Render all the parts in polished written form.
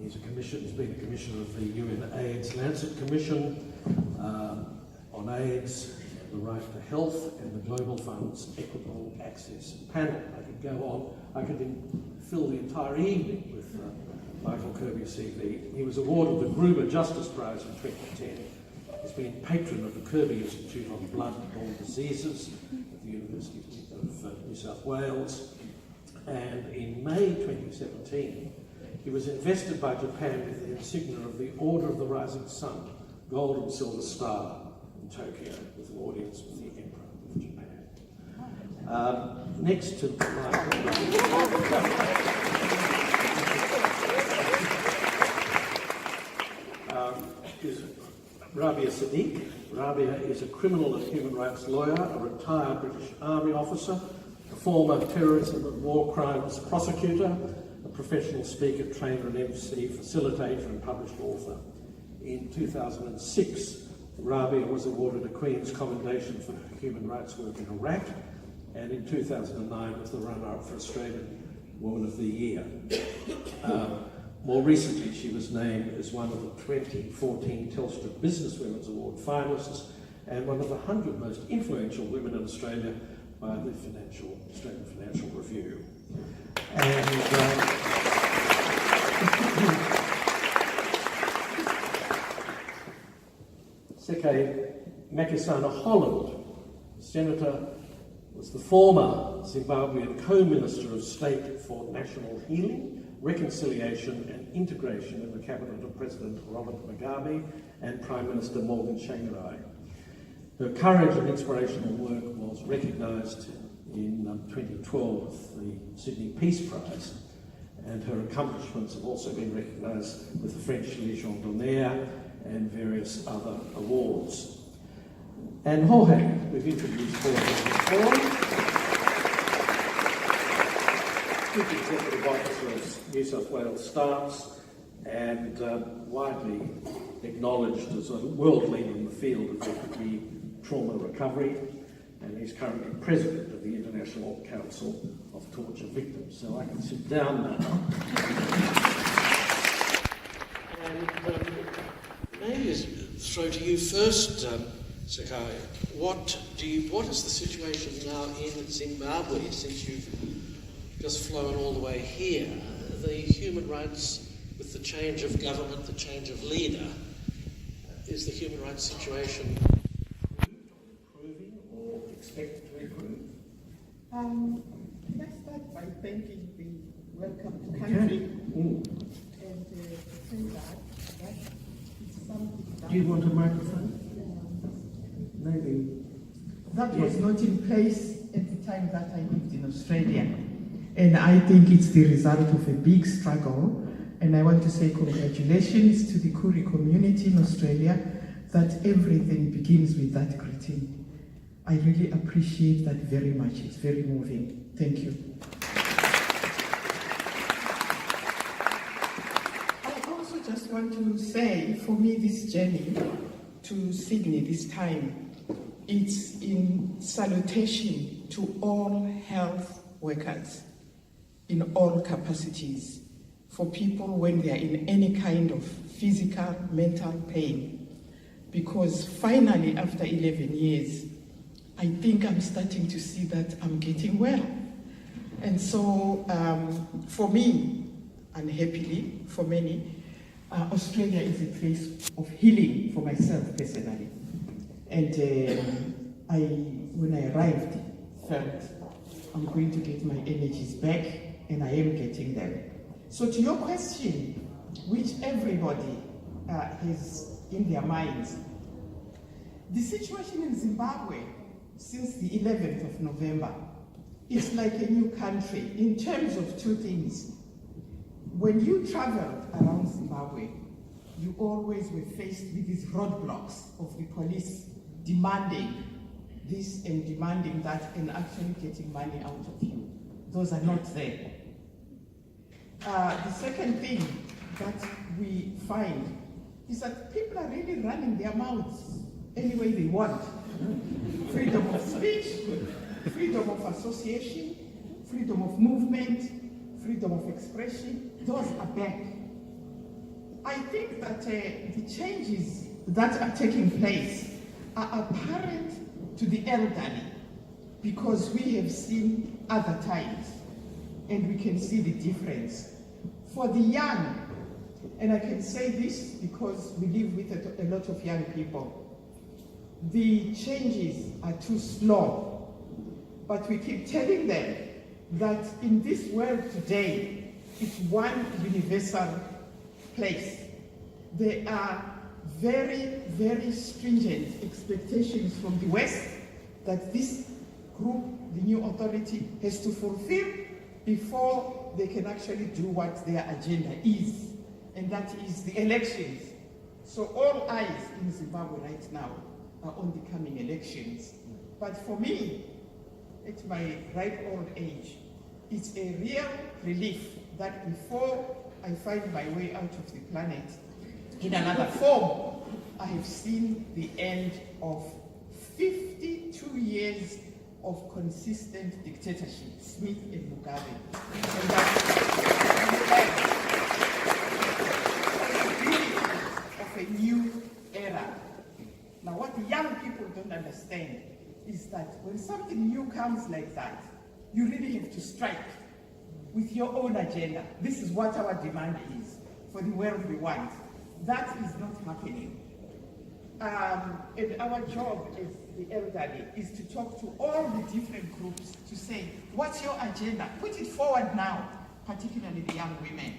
He's been a commissioner of the UN AIDS Lancet Commission on AIDS, the right to health, and the Global Fund's Equitable Access Panel. I could go on. I could fill the entire evening with Michael Kirby's CV. He was awarded the Gruber Justice Prize in 2010. He's been patron of the Kirby Institute on Blood-Borne Diseases at the University of New South Wales. And in May 2017, he was invested by Japan with the insignia of the Order of the Rising Sun, Gold and Silver Star, in Tokyo, with an audience with the Emperor of Japan. Next to is Rabia Sadiq. Rabia is a criminal and human rights lawyer, a retired British Army officer, a former terrorism and war crimes prosecutor, a professional speaker, trainer and MC, facilitator and published author. In 2006, Rabia was awarded a Queen's Commendation for human rights work in Iraq, and in 2009 was the runner-up for Australian Woman of the Year. More recently, she was named as one of the 2014 Telstra Businesswomen's Award finalists and one of the 100 most influential women in Australia by the Australian Financial Review. And Sekai Holland, Senator, was the former Zimbabwean Co-Minister of State for National Healing, Reconciliation and Integration in the cabinet of President Robert Mugabe and Prime Minister Morgan Tsvangirai. Her courage and inspirational work was recognised in 2012 with the Sydney Peace Prize, and her accomplishments have also been recognised with the French Légion d'honneur and various other awards. And Jorge, we've introduced Jorge before. Chief Executive Officer of New South Wales Staffs and widely acknowledged as a world leader in the field of refugee trauma recovery, and he's currently President of the International Council of Torture Victims. So I can sit down now. And maybe throw to you first, Sekai. What is the situation now in Zimbabwe since you've just flown all the way here? The human rights, with the change of government, the change of leader, is the human rights situation improving or expected to improve? Can I start by thanking the welcome to country and say that it's something that... Do you want a microphone? Maybe. That was not in place at the time that I lived in Australia. And I think it's the result of a big struggle. And I want to say congratulations to the Kuri community in Australia that everything begins with that greeting. I really appreciate that very much. It's very moving. Thank you. I also just want to say, for me, this journey to Sydney this time, it's in salutation to all health workers in all capacities, for people when they are in any kind of physical, mental pain. Because finally, after 11 years, I think I'm starting to see that I'm getting well. And so, for me, and happily for many, Australia is a place of healing for myself personally. And when I arrived, felt I'm going to get my energies back, and I am getting them. So to your question, which everybody has in their minds, the situation in Zimbabwe since the 11th of November is like a new country in terms of two things. When you traveled around Zimbabwe, you always were faced with these roadblocks of the police demanding this and demanding that and actually getting money out of you. Those are not there. The second thing that we find is that people are really running their mouths any way they want. Freedom of speech, freedom of association, freedom of movement, freedom of expression, those are back. I think that the changes that are taking place are apparent to the elderly because we have seen other times and we can see the difference. For the young, and I can say this because we live with a lot of young people, the changes are too slow, but we keep telling them that in this world today, it's one universal place. There are very, very stringent expectations from the West that this group, the new authority, has to fulfill before they can actually do what their agenda is, and that is the elections. So all eyes in Zimbabwe right now are on the coming elections. But for me, at my ripe old age, it's a real relief that before I find my way out of the planet in another form, I have seen the end of 52 years of consistent dictatorship, Smith and Mugabe. And that's the beginning of a new era. Now what the young people don't understand is that when something new comes like that, you really have to strike with your own agenda. This is what our demand is for the world we want. That is not happening. And our job as the elderly is to talk to all the different groups to say, what's your agenda? Put it forward now, particularly the young women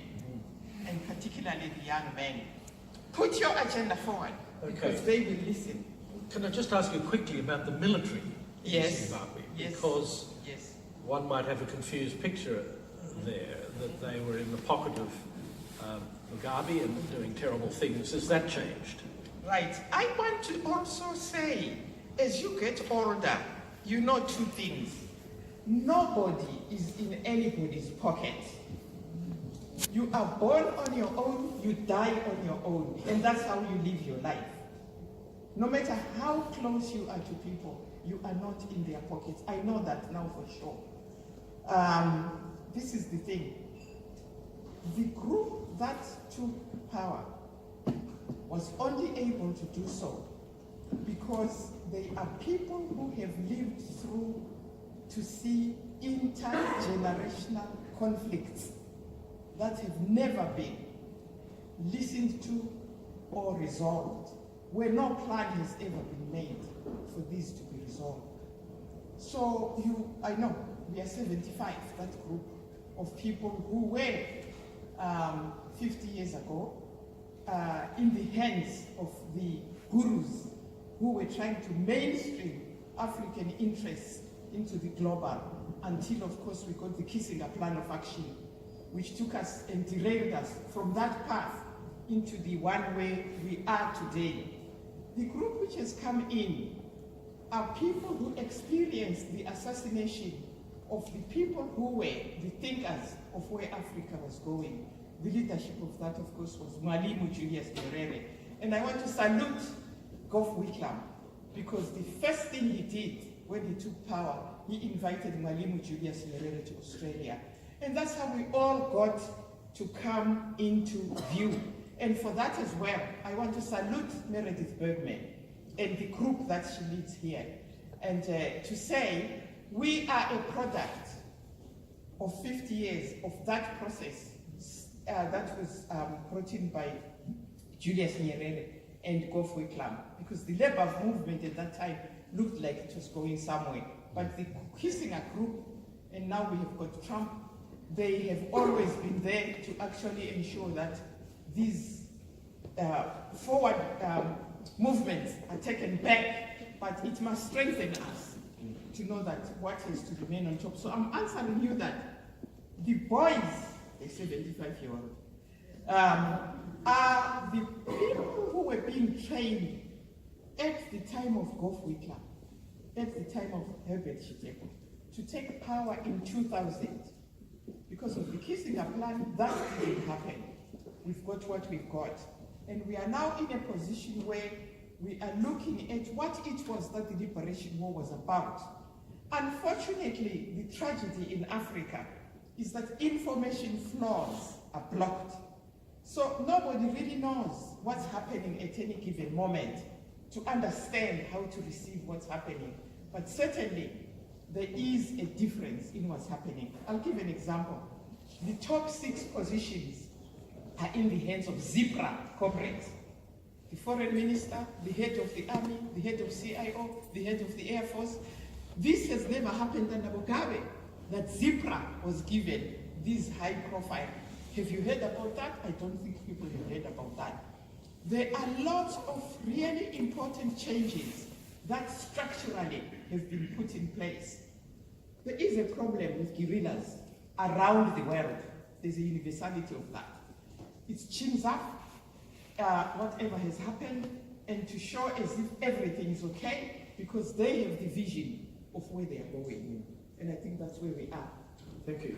and particularly the young men. Put your agenda forward because they will listen. Can I just ask you quickly about the military in Zimbabwe? Yes. Because one might have a confused picture there that they were in the pocket of Mugabe and doing terrible things. Has that changed? Right. I want to also say, as you get older, you know two things. Nobody is in anybody's pocket. You are born on your own, you die on your own, and that's how you live your life. No matter how close you are to people, you are not in their pockets. I know that now for sure. This is the thing. The group that took power was only able to do so because they are people who have lived through to see intergenerational conflicts that have never been listened to or resolved, where no plan has ever been made for this to be resolved. So I know, we are 75, that group of people who were 50 years ago in the hands of the gurus who were trying to mainstream African interests into the global until, of course, we got the Kissinger Plan of Action, which took us and derailed us from that path into the one way we are today. The group which has come in are people who experienced the assassination of the people who were the thinkers of where Africa was going. The leadership of that, of course, was Mwalimu Julius Nyerere. And I want to salute Gough Whitlam, because the first thing he did when he took power, he invited Mwalimu Julius Nyerere to Australia. And that's how we all got to come into view. And for that as well, I want to salute Meredith Bergman and the group that she leads here. And to say, we are a product of 50 years of that process that was brought in by Julius Nyerere and Gough Whitlam, because the labor movement at that time looked like it was going somewhere. But the Kissinger group, and now we have got Trump, they have always been there to actually ensure that these forward movements are taken back, but it must strengthen us to know that what is to remain on top. So I'm answering you that the boys, the 75-year-old, are the people who were being trained at the time of Gough Whitlam, at the time of Herbert Chiteko, to take power in 2000. Because of the Kissinger Plan, that didn't happen. We've got what we've got. And we are now in a position where we are looking at what it was that the Liberation War was about. Unfortunately, the tragedy in Africa is that information flows are blocked. So So nobody really knows what's happening at any given moment to understand how to receive what's happening. But certainly, there is a difference in what's happening. I'll give an example. The top 6 positions are in the hands of Zebra corporates. The foreign minister, the head of the army, the head of CIO, the head of the Air Force. This has never happened under Mugabe, that Zebra was given this high profile. Have you heard about that? I don't think people have heard about that. There are lots of really important changes that structurally have been put in place. There is a problem with guerrillas around the world. There's a universality of that. It's chins up, whatever has happened, and to show as if everything is okay, because they have the vision of where they are going. And I think that's where we are. Thank you.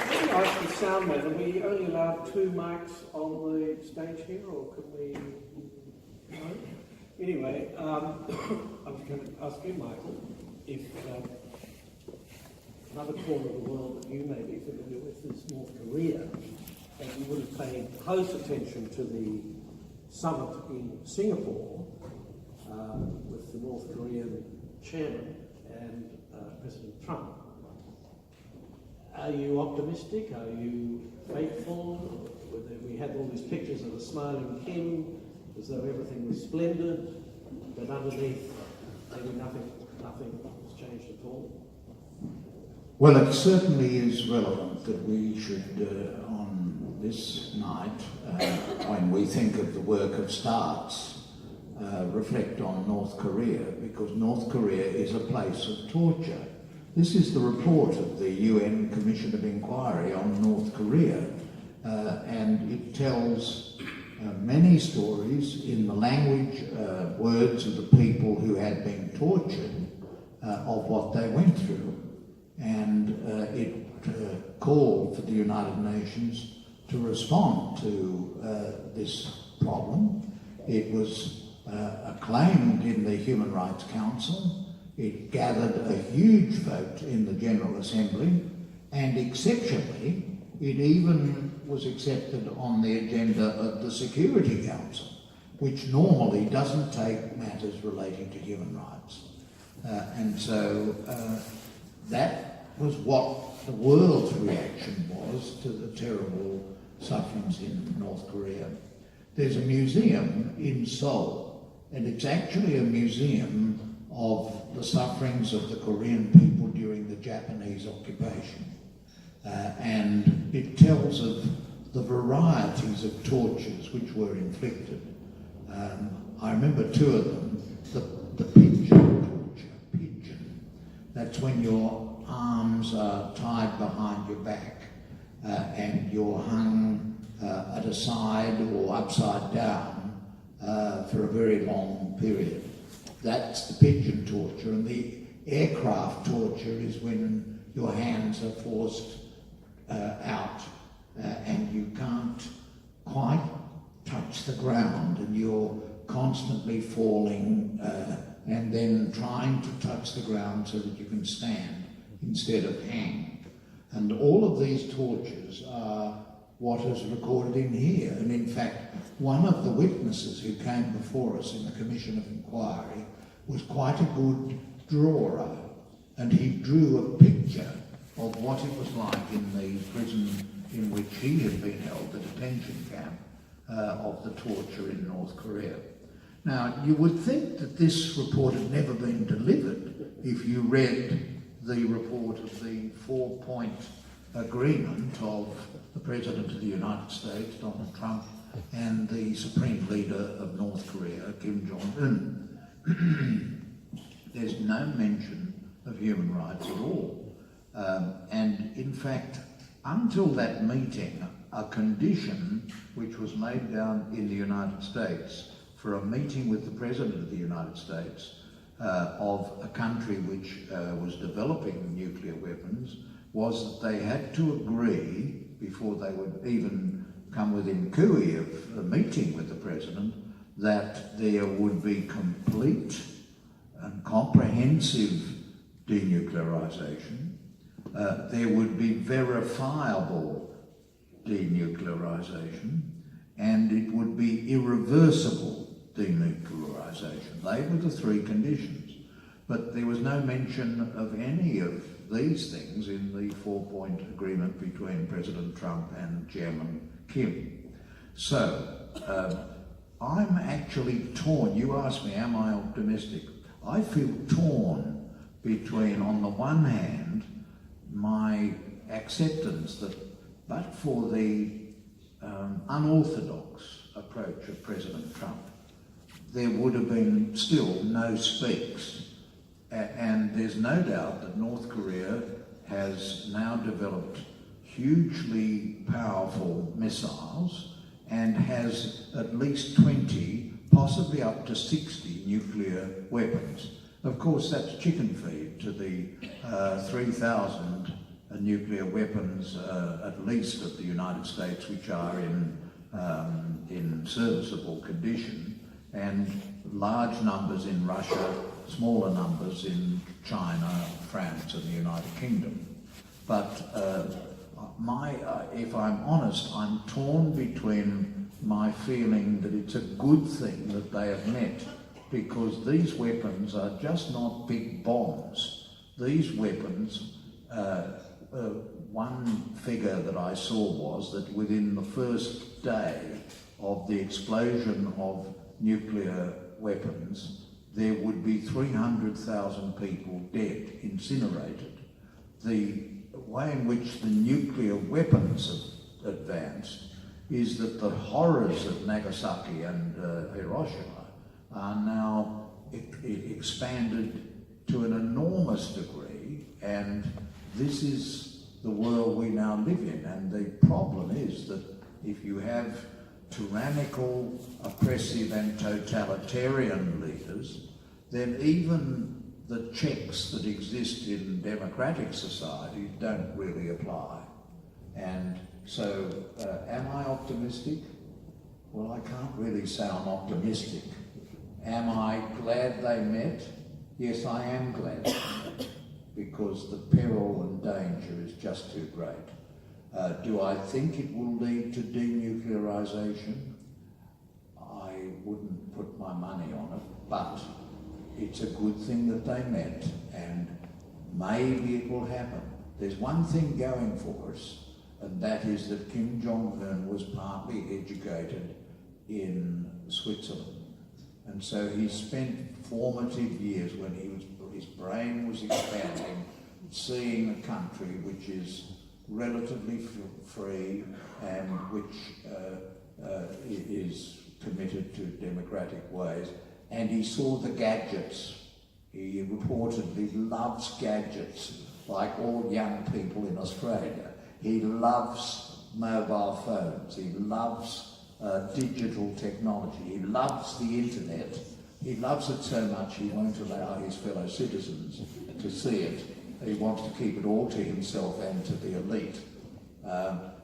Let me ask the sound man, are we only allowed 2 mics on the stage here, or can we? No? Anyway, I'm going to ask you, Michael, if another corner of the world that you may be familiar with is North Korea, and you would have paid close attention to the summit in Singapore with the North Korean chairman and President Trump. Are you optimistic? Are you faithful? We had all these pictures of the smiling Kim, as though everything was splendid, but underneath, maybe nothing has changed at all. Well, it certainly is relevant that we should, on this night, when we think of the work of STARTS, reflect on North Korea, because North Korea is a place of torture. This is the report of the UN Commission of Inquiry on North Korea, and it tells many stories in the language, words of the people who had been tortured, of what they went through. And it called for the United Nations to respond to this problem. It was acclaimed in the Human Rights Council. It gathered a huge vote in the General Assembly, and exceptionally, it even was accepted on the agenda of the Security Council, which normally doesn't take matters relating to human rights. And so that was what the world's reaction was to the terrible sufferings in North Korea. There's a museum in Seoul, and it's actually a museum of the sufferings of the Korean people during the Japanese occupation. And it tells of the varieties of tortures which were inflicted. I remember 2 of them. The pigeon torture, pigeon. That's when your arms are tied behind your back and you're hung at a side or upside down for a very long period. That's the pigeon torture. And the aircraft torture is when your hands are forced out and you can't quite touch the ground, and you're constantly falling and then trying to touch the ground so that you can stand instead of hang. And all of these tortures are what is recorded in here. And in fact, one of the witnesses who came before us in the Commission of Inquiry was quite a good drawer, and he drew a picture of what it was like in the prison in which he had been held, the detention camp, of the torture in North Korea. Now, you would think that this report had never been delivered if you read the report of the 4-point agreement of the President of the United States, Donald Trump, and the Supreme Leader of North Korea, Kim Jong-un. There's no mention of human rights at all. And in fact, until that meeting, a condition which was laid down in the United States for a meeting with the President of the United States of a country which was developing nuclear weapons was that they had to agree, before they would even come within cooey of a meeting with the President, that there would be complete and comprehensive denuclearization, There would be verifiable denuclearization, and it would be irreversible denuclearization. They were the three conditions. But there was no mention of any of these things in the four-point agreement between President Trump and Chairman Kim. So, I'm actually torn. You asked me, am I optimistic? I feel torn between, on the one hand, my acceptance that, but for the unorthodox approach of President Trump, there would have been still no speaks. And there's no doubt that North Korea has now developed hugely powerful missiles and has at least 20, possibly up to 60 nuclear weapons. Of course, that's chicken feed to the 3,000 nuclear weapons, at least of the United States, which are in serviceable condition, and large numbers in Russia, smaller numbers in China, France, and the United Kingdom. But if I'm honest, I'm torn between my feeling that it's a good thing that they have met, because these weapons are just not big bombs. These weapons, one figure that I saw was that within the first day of the explosion of nuclear weapons, there would be 300,000 people dead, incinerated. The way in which the nuclear weapons have advanced is that the horrors of Nagasaki and Hiroshima are now expanded to an enormous degree, and this is the world we now live in. And the problem is that if you have tyrannical, oppressive and totalitarian leaders, then even the checks that exist in democratic societies don't really apply. And so, am I optimistic? Well, I can't really say I'm optimistic. Am I glad they met? Yes, I am glad, because the peril and danger is just too great. Do I think it will lead to denuclearization? I wouldn't put my money on it, but it's a good thing that they met, and maybe it will happen. There's one thing going for us, and that is that Kim Jong-un was partly educated in Switzerland. And so he spent formative years when his brain was expanding, seeing a country which is relatively free and which is committed to democratic ways. And he saw the gadgets. He reportedly loves gadgets, like all young people in Australia. He loves mobile phones. He loves digital technology. He loves the internet. He loves it so much he won't allow his fellow citizens to see it. He wants to keep it all to himself and to the elite.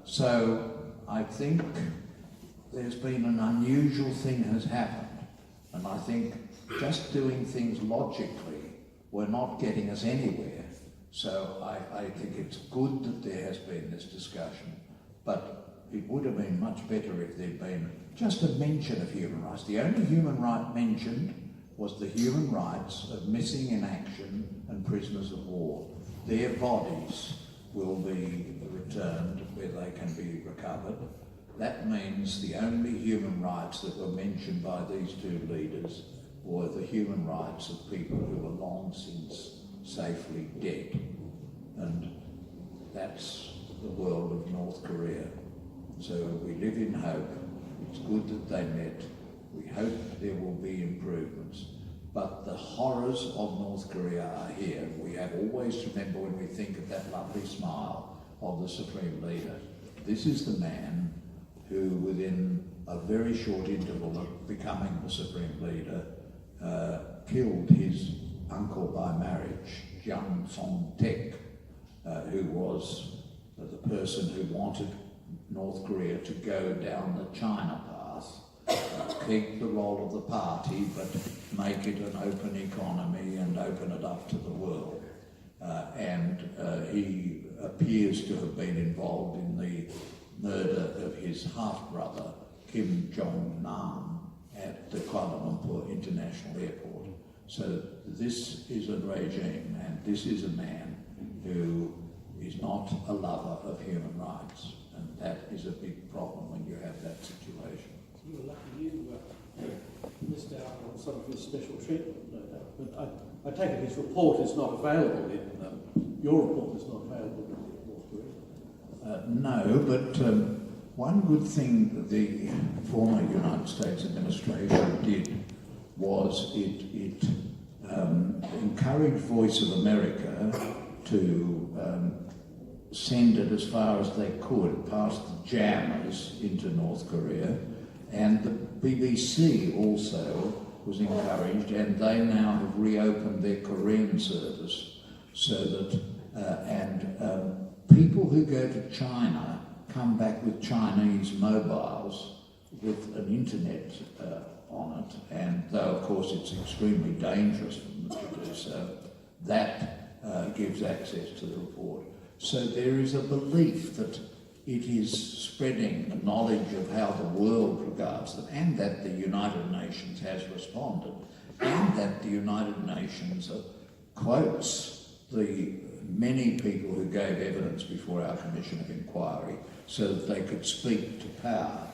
So I think there's been an unusual thing has happened. And I think just doing things logically were not getting us anywhere. So I think it's good that there has been this discussion, but it would have been much better if there'd been just a mention of human rights. The only human right mentioned was the human rights of missing in action and prisoners of war. Their bodies will be returned where they can be recovered. That means the only human rights that were mentioned by these two leaders were the human rights of people who are long since safely dead. And that's the world of North Korea. So we live in hope. It's good that they met. We hope there will be improvements. But the horrors of North Korea are here. We have always to remember when we think of that lovely smile of the Supreme Leader. This is the man who, within a very short interval of becoming the Supreme Leader, killed his uncle by marriage, Jiang Song-tek, who was the person who wanted North Korea to go down the China path, keep the role of the party, but make it an open economy and open it up to the world. and he appears to have been involved in the murder of his half-brother, Kim Jong-nam, at the Kuala Lumpur International Airport. So this is a regime, and this is a man who is not a lover of human rights, and that is a big problem when you have that situation. You were lucky you missed out on some of his special treatment, no doubt. But I take it his report is not available in, your report is not available in North Korea. No, but one good thing that the former United States administration did was it encouraged Voice of America to send it as far as they could past the jammers into North Korea, and the BBC also was encouraged, and they now have reopened their Korean service so that people who go to China come back with Chinese mobiles with an internet on it, and though of course it's extremely dangerous for them to do so, that gives access to the report. So there is a belief that it is spreading knowledge of how the world regards them, and that the United Nations has responded, and that the United Nations quotes the many people who gave evidence before our Commission of Inquiry so that they could speak to power.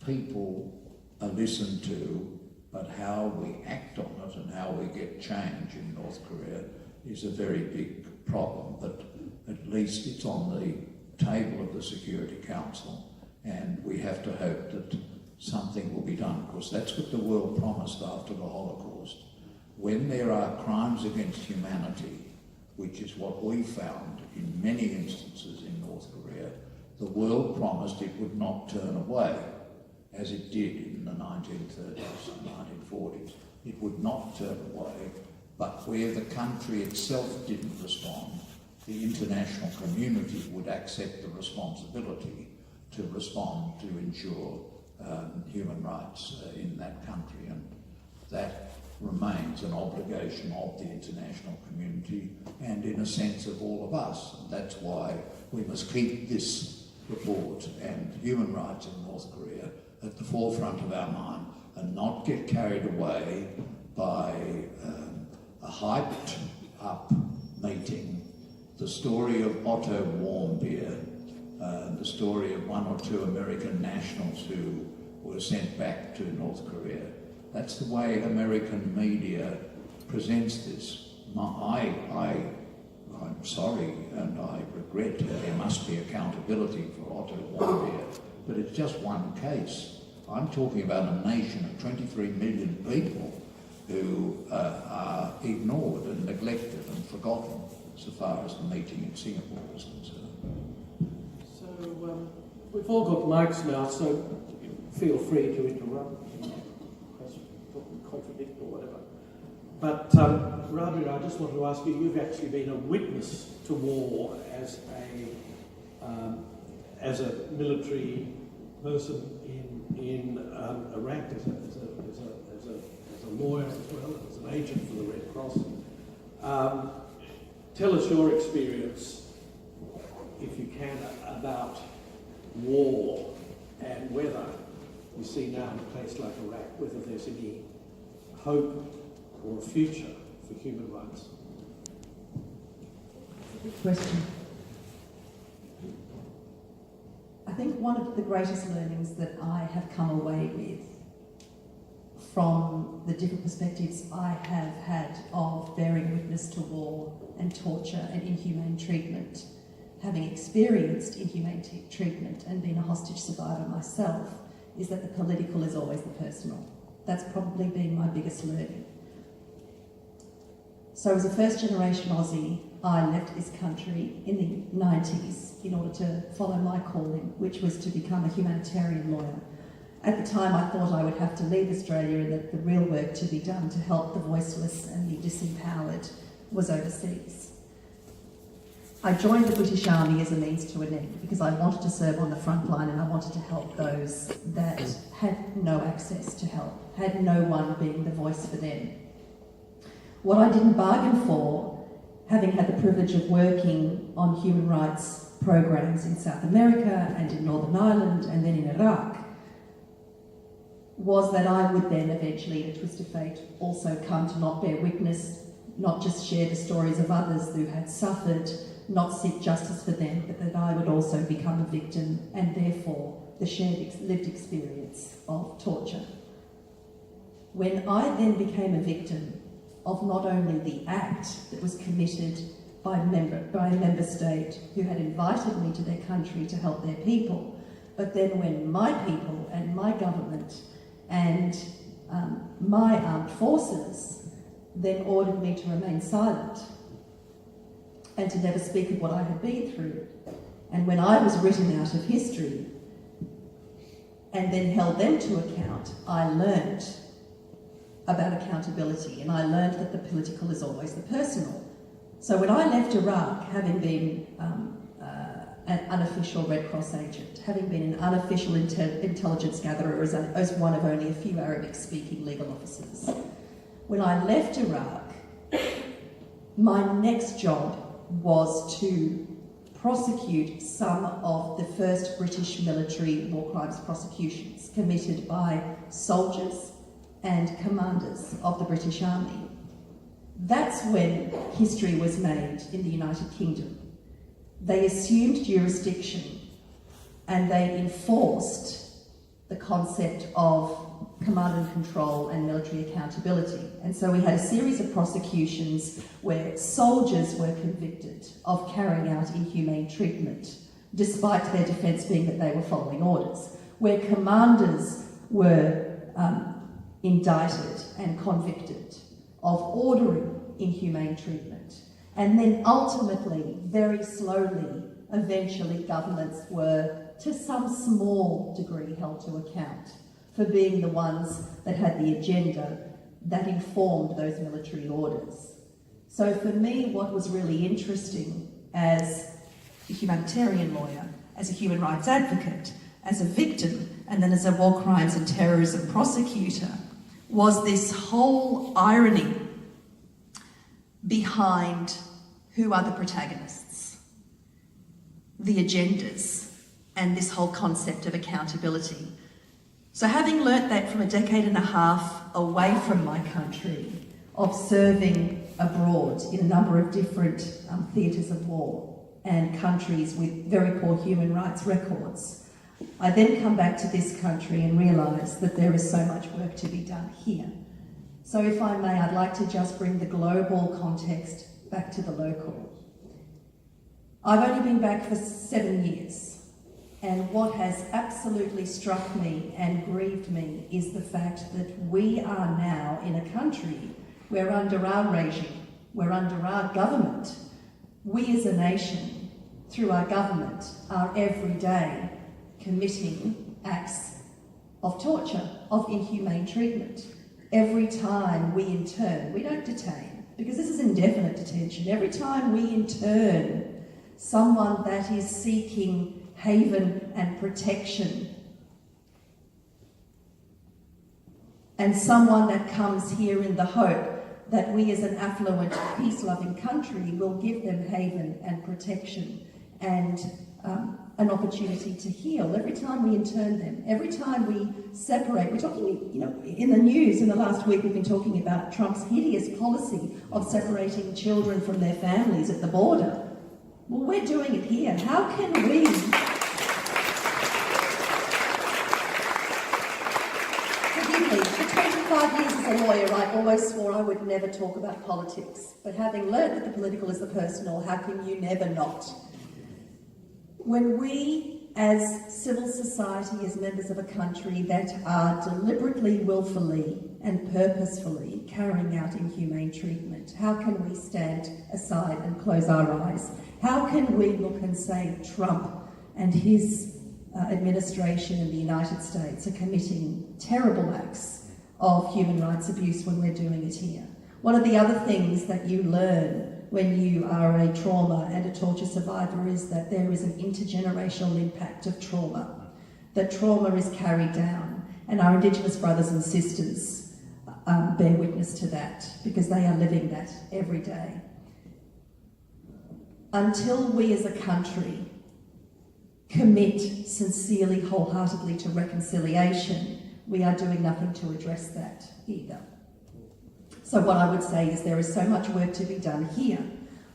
People are listened to, but how we act on it and how we get change in North Korea is a very big problem, but at least it's on the table of the Security Council, and we have to hope that something will be done, because that's what the world promised after the Holocaust. When there are crimes against humanity, which is what we found in many instances in North Korea, the world promised it would not turn away, as it did in the 1930s and 1940s. It would not turn away, but where the country itself didn't respond, the international community would accept the responsibility to respond to ensure human rights in that country, and that remains an obligation of the international community and in a sense of all of us. And that's why we must keep this report and human rights in North Korea at the forefront of our mind and not get carried away by a hyped up meeting. The story of Otto Warmbier, the story of 1 or 2 American nationals who were sent back to North Korea. That's the way American media presents this. I'm sorry and I regret that there must be accountability for Otto Warmbier, but it's just one case. I'm talking about a nation of 23 million people who are ignored and neglected and forgotten so far as the meeting in Singapore was concerned. So we've all got mics now, so feel free to interrupt, contradict or whatever. But Rabia, I just want to ask you, you've actually been a witness to war as a military person in Iraq, as a lawyer as well, as an agent for the Red Cross. Tell us your experience, if you can, about war and whether you see now in a place like Iraq, whether there's any hope or a future for human rights. Good question. I think one of the greatest learnings that I have come away with from the different perspectives I have had of bearing witness to war and torture and inhumane treatment, having experienced inhumane treatment and been a hostage survivor myself, is that the political is always the personal. That's probably been my biggest learning. So as a first-generation Aussie, I left this country in the 90s in order to follow my calling, which was to become a humanitarian lawyer. At the time, I thought I would have to leave Australia and that the real work to be done to help the voiceless and the disempowered was overseas. I joined the British Army as a means to an end because I wanted to serve on the front line and I wanted to help those that had no access to help, had no one being the voice for them. What I didn't bargain for having had the privilege of working on human rights programs in South America and in Northern Ireland and then in Iraq, was that I would then eventually, in a twist of fate, also come to not bear witness, not just share the stories of others who had suffered, not seek justice for them, but that I would also become a victim and therefore the shared lived experience of torture. When I then became a victim of not only the act that was committed by a member state who had invited me to their country to help their people, but then when my people and my government and my armed forces then ordered me to remain silent and to never speak of what I had been through. And when I was written out of history and then held them to account, I learned about accountability, and I learned that the political is always the personal. So when I left Iraq, having been an unofficial Red Cross agent, having been an unofficial intelligence gatherer as one of only a few Arabic-speaking legal officers, when I left Iraq, my next job was to prosecute some of the first British military war crimes prosecutions committed by soldiers and commanders of the British Army. That's when history was made in the United Kingdom. They assumed jurisdiction and they enforced the concept of command and control and military accountability. And so we had a series of prosecutions where soldiers were convicted of carrying out inhumane treatment, despite their defence being that they were following orders, where commanders were indicted and convicted of ordering inhumane treatment. And then ultimately, very slowly, eventually governments were, to some small degree, held to account for being the ones that had the agenda that informed those military orders. So for me, what was really interesting as a humanitarian lawyer, as a human rights advocate, as a victim, and then as a war crimes and terrorism prosecutor, was this whole irony behind who are the protagonists, the agendas, and this whole concept of accountability. So having learnt that from a decade and a half away from my country, of serving abroad in a number of different theatres of war and countries with very poor human rights records, I then come back to this country and realise that there is so much work to be done here. So if I may, I'd like to just bring the global context back to the local. I've only been back for 7 years, and what has absolutely struck me and grieved me is the fact that we are now in a country where under our regime, where under our government, we as a nation, through our government, are every day committing acts of torture, of inhumane treatment. Every time we intern, we don't detain, because this is indefinite detention. Every time we intern someone that is seeking haven and protection, and someone that comes here in the hope that we as an affluent, peace-loving country will give them haven and protection and an opportunity to heal. Every time we intern them, every time we separate, we're talking, in the news in the last week we've been talking about Trump's hideous policy of separating children from their families at the border. Well, we're doing it here. How can we... Forgive me, for 25 years as a lawyer, I always swore I would never talk about politics. But having learned that the political is the personal, how can you never not? When we, as civil society, as members of a country that are deliberately, willfully and purposefully carrying out inhumane treatment, how can we stand aside and close our eyes? How can we look and say Trump and his administration in the United States are committing terrible acts of human rights abuse when we're doing it here? One of the other things that you learn when you are a trauma and a torture survivor is that there is an intergenerational impact of trauma, that trauma is carried down, and our Indigenous brothers and sisters bear witness to that because they are living that every day. until we as a country commit sincerely, wholeheartedly to reconciliation, we are doing nothing to address that either. So what I would say is there is so much work to be done here.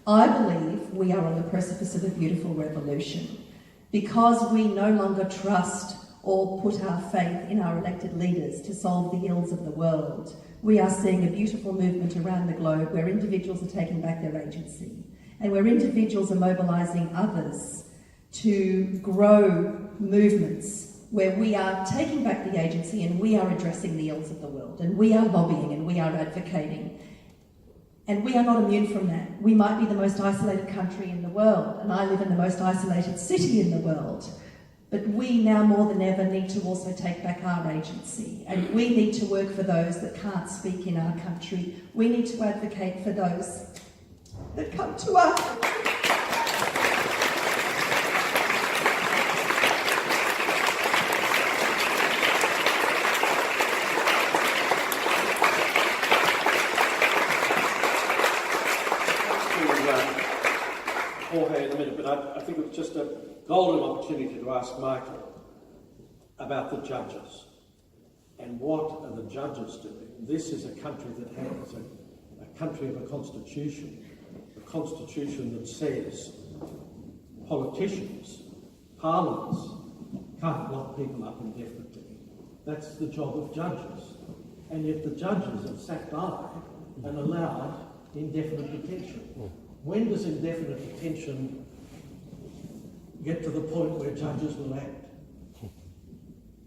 I believe we are on the precipice of a beautiful revolution because we no longer trust or put our faith in our elected leaders to solve the ills of the world. We are seeing a beautiful movement around the globe where individuals are taking back their agency and where individuals are mobilising others to grow movements where we are taking back the agency and we are addressing the ills of the world and we are lobbying and we are advocating. And we are not immune from that. We might be the most isolated country in the world, and I live in the most isolated city in the world. But we now more than ever need to also take back our agency. And we need to work for those that can't speak in our country. We need to advocate for those that come to us. Jorge in a minute, but I think it's just a golden opportunity to ask Michael about the judges and what are the judges doing. This is a country that has a country of a constitution that says politicians, parliaments can't lock people up indefinitely. That's the job of judges. And yet the judges have sat by and allowed indefinite detention. When does indefinite detention get to the point where judges will act?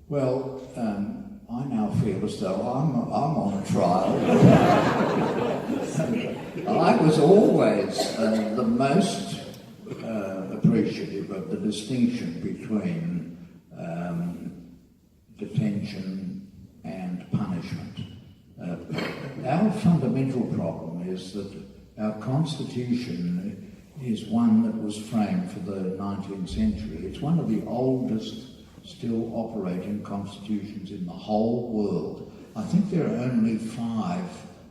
Well, I now feel as though I'm on trial. I was always the most appreciative of the distinction between detention and punishment. Our fundamental problem is that our constitution is one that was framed for the 19th century. It's one of the oldest still operating constitutions in the whole world. I think there are only 5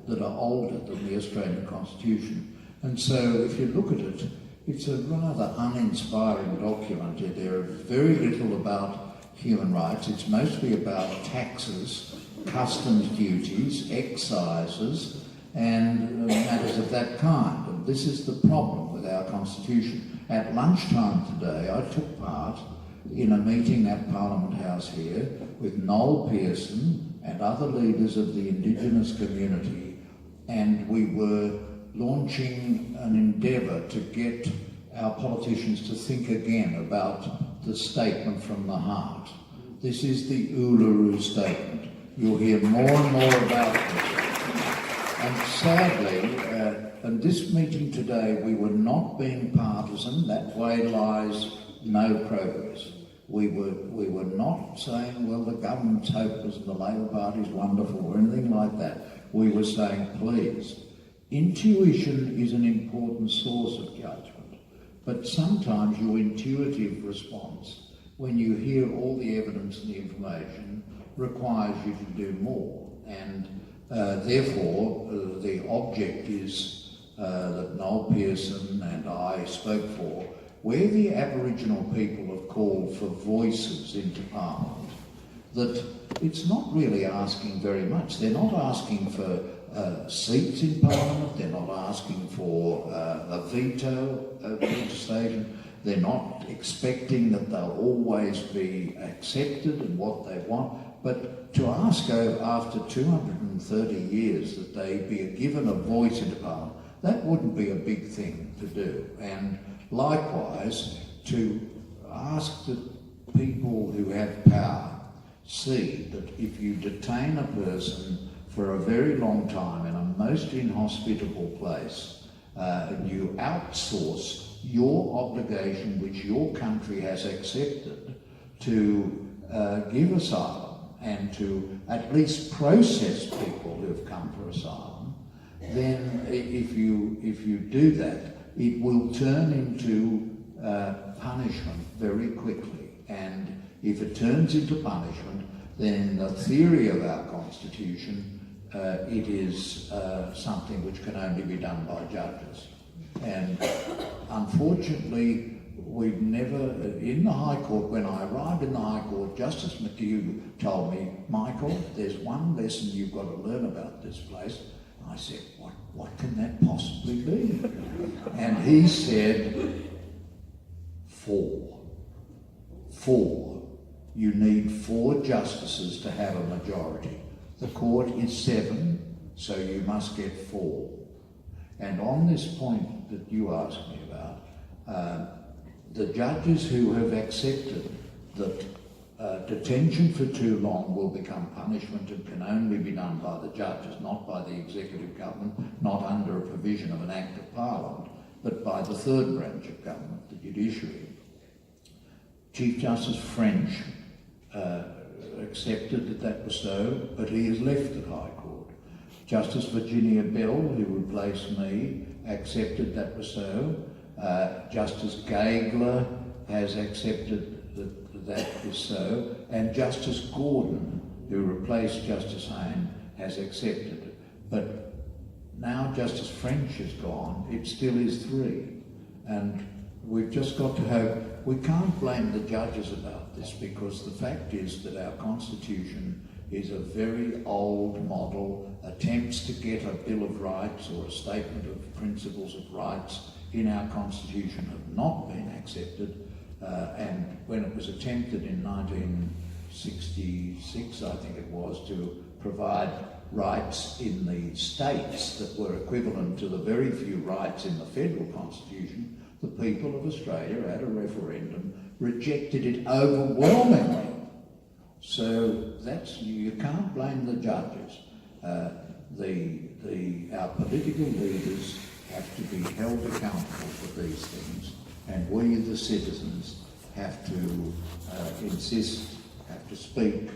that are older than the Australian Constitution. And so if you look at it, it's a rather uninspiring document. There are very little about human rights. It's mostly about taxes, customs duties, excises, and matters of that kind. And this is the problem with our constitution. At lunchtime today, I took part in a meeting at Parliament House here with Noel Pearson and other leaders of the Indigenous community, and we were launching an endeavour to get our politicians to think again about the statement from the heart. This is the Uluru Statement. You'll hear more and more about this. And sadly, in this meeting today, we were not being partisan. That way lies no progress. We were not saying, well, the government's hopeless and the Labor Party's wonderful or anything like that. We were saying, please, intuition is an important source of judgment, but sometimes your intuitive response, when you hear all the evidence and the information, requires you to do more. And therefore, the object is that Noel Pearson and I spoke for, where the Aboriginal people have called for voices into Parliament, that it's not really asking very much. They're not asking for seats in Parliament, they're not asking for a veto of legislation, they're not expecting that they'll always be accepted and what they want, but to ask after 230 years that they be given a voice into Parliament, that wouldn't be a big thing to do. And likewise, to ask that people who have power see that if you detain a person for a very long time in a most inhospitable place, and you outsource your obligation, which your country has accepted, to give asylum and to at least process people who have come for asylum, then if you do that, it will turn into punishment very quickly. And if it turns into punishment, then in the theory of our constitution, it is something which can only be done by judges. And unfortunately, we've never, in the High Court, when I arrived in the High Court, Justice McHugh told me, Michael, there's one lesson you've got to learn about this place. I said, what can that possibly be? And he said, 4. You need 4 justices to have a majority. The court is 7, so you must get 4. And on this point that you asked me about, the judges who have accepted that detention for too long will become punishment and can only be done by the judges, not by the executive government, not under a provision of an Act of Parliament, but by the third branch of government, the judiciary. Chief Justice French accepted that was so, but he has left the High Court. Justice Virginia Bell, who replaced me, accepted that was so. Justice Gaigler has accepted that is so, and Justice Gordon, who replaced Justice Hayne, has accepted it. But now Justice French is gone, it still is 3. And we've just got to hope. We can't blame the judges about this, because the fact is that our Constitution is a very old model. Attempts to get a Bill of Rights or a Statement of Principles of Rights in our Constitution have not been accepted. And when it was attempted in 1966, I think it was, to provide rights in the states that were equivalent to the very few rights in the federal Constitution, the people of Australia at a referendum rejected it overwhelmingly. So you can't blame the judges. Our political leaders have to be held accountable for these things, and we, the citizens, have to insist, have to speak,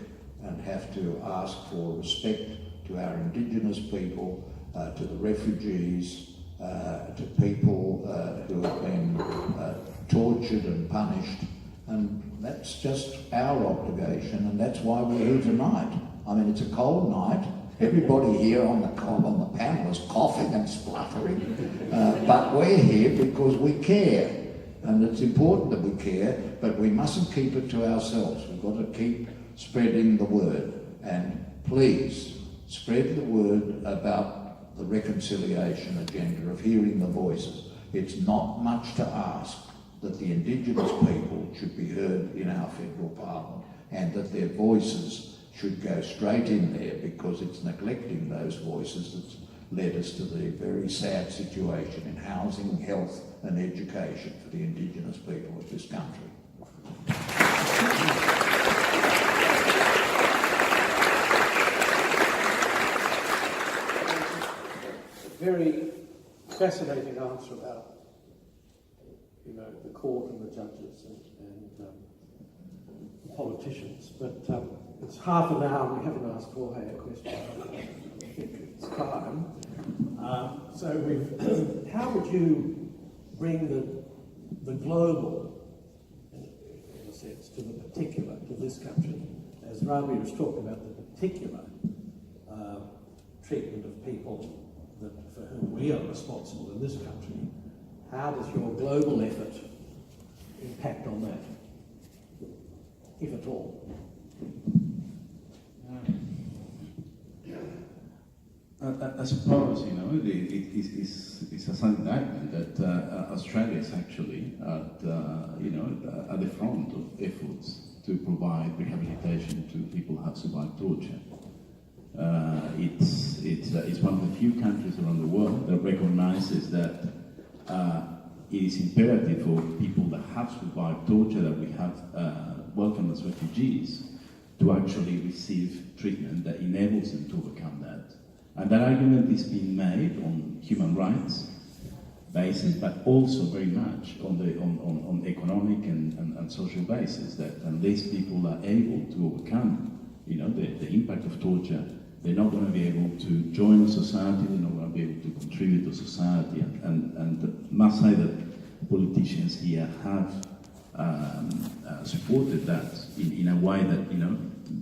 and have to ask for respect to our Indigenous people, to the refugees, to people who have been tortured and punished. And that's just our obligation, and that's why we're here tonight. I mean, it's a cold night. Everybody here on the panel is coughing and spluttering, but we're here because we care, and it's important that we care, but we mustn't keep it to ourselves. We've got to keep spreading the word, and please spread the word about the reconciliation agenda, of hearing the voices. It's not much to ask that the Indigenous people should be heard in our federal parliament, and that their voices should go straight in there, because it's neglecting those voices that's led us to the very sad situation in housing, health and education for the Indigenous people of this country. Very fascinating answer about, the court and the judges and the politicians. But it's half an hour. We haven't asked Jorge a question. I think it's time. So how would you bring the global, in a sense, to the particular, to this country? As Rami was talking about the particular treatment of people for whom we are responsible in this country, how does your global effort impact on that, if at all? I suppose, it's a sad indictment that Australia is actually at the front of efforts to provide rehabilitation to people who have survived torture. It's one of the few countries around the world that recognizes that it is imperative for people that have survived torture, that we have welcomed as refugees, to actually receive treatment that enables them to overcome that. And that argument is being made on human rights basis, but also very much on the economic and social basis, that unless people are able to overcome the impact of torture, they're not going to be able to join a society, they're not going to be able to contribute to society. And must say that politicians here have supported that in a way that,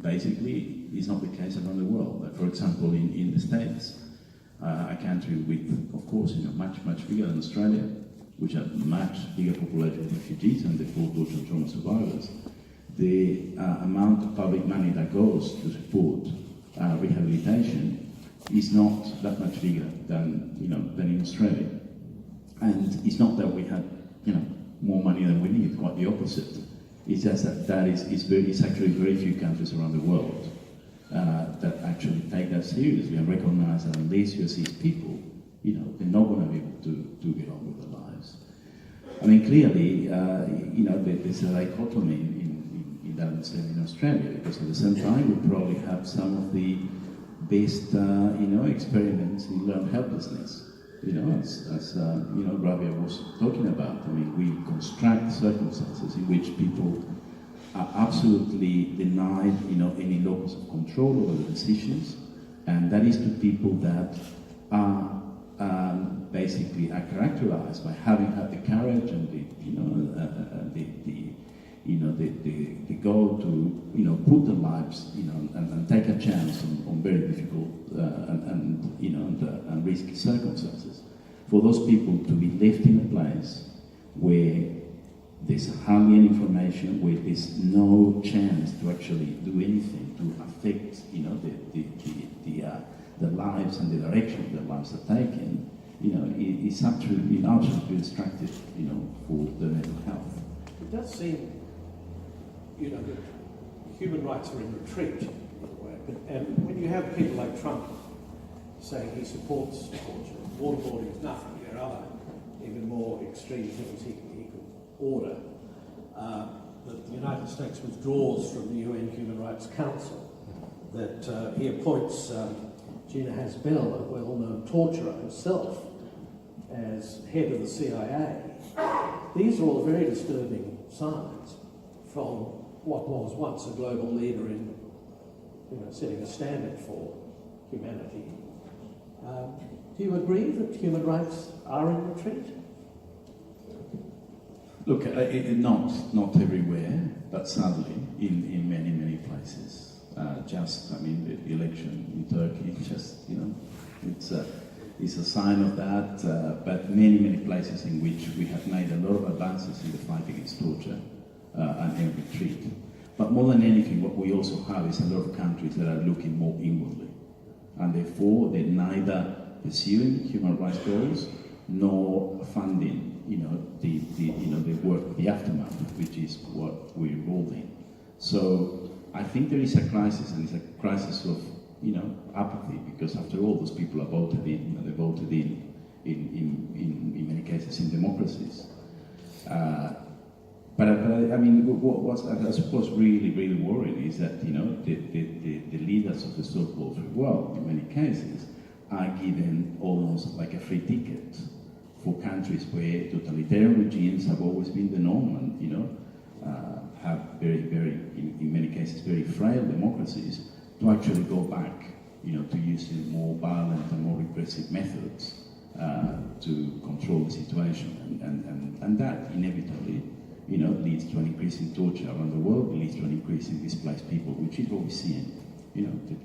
basically is not the case around the world. Like, for example, in the States, a country with, of course, much bigger than Australia, which have much bigger population of refugees and therefore torture and trauma survivors. The amount of public money that goes to support rehabilitation is not that much bigger than in Australia. And it's not that we have more money than we need, quite the opposite. It's just that it's actually very few countries around the world that actually take that seriously and recognize that unless you assist people, they're not going to be able to get on with their lives. I mean, clearly, there's a dichotomy in that sense in Australia, because at the same time we probably have some of the best, experiments in learned helplessness. As Rabia was talking about. I mean, we construct circumstances in which people are absolutely denied, any locus of control over the decisions, and that is to people that are basically are characterized by having had the courage and the goal to put their lives and take a chance on very difficult and risky circumstances. For those people to be left in a place where there's hardly any information, where there's no chance to actually do anything to affect the lives and the direction of their lives are taken, it's absolutely destructive, for the mental health. It does seem, that human rights are in retreat, in a way. And when you have people like Trump saying he supports torture, waterboarding is nothing, there are other, even more extreme things he could order, that the United States withdraws from the UN Human Rights Council, that he appoints Gina Hasbel, a well-known torturer herself, as head of the CIA. These are all very disturbing signs from what was once a global leader in setting a standard for humanity. Do you agree that human rights are in retreat? Look, not everywhere, but sadly in many places. The election in Turkey, it's a sign of that, but many places in which we have made a lot of advances in the fight against torture and in retreat. But more than anything, what we also have is a lot of countries that are looking more inwardly, and therefore they're neither pursuing human rights goals nor funding, the work, the aftermath, which is what we're involved in. So I think there is a crisis, and it's a crisis of apathy, because after all, those people are voted in, and they voted in many cases in democracies. But I mean, what's I suppose really worrying is that the leaders of the so-called free world, in many cases, are given almost like a free ticket for countries where totalitarian regimes have always been the norm, and have very in many cases very frail democracies, to actually go back to using more violent and more repressive methods to control the situation, and that inevitably leads to an increase in torture around the world, leads to an increase in displaced people, which is what we're seeing, the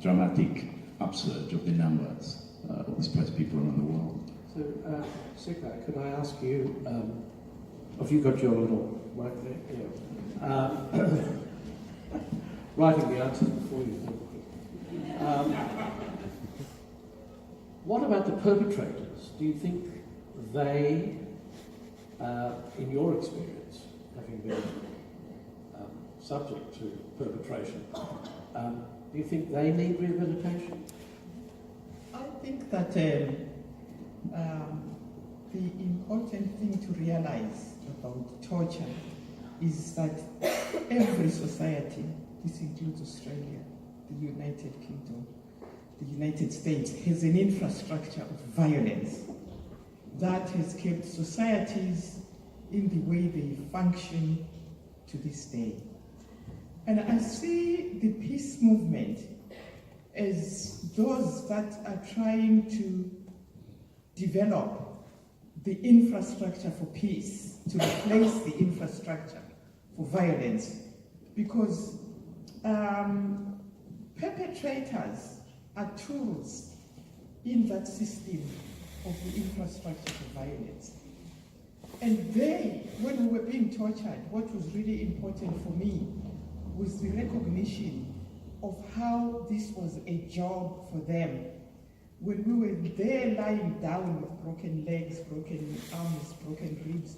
dramatic upsurge of the numbers of displaced people around the world. So, Sekai, could I ask you, have you got your little mic there? Yeah. Writing the answers before you. What about the perpetrators? Do you think they, in your experience, having been subject to perpetration, do you think they need rehabilitation? I think that the important thing to realize about torture is that every society, this includes Australia, the United Kingdom, the United States, has an infrastructure of violence that has kept societies in the way they function to this day. And I see the peace movement as those that are trying to develop the infrastructure for peace, to replace the infrastructure for violence, because perpetrators are tools in that system of the infrastructure of violence. And they, when we were being tortured, what was really important for me was the recognition of how this was a job for them. When we were there lying down with broken legs, broken arms, broken ribs,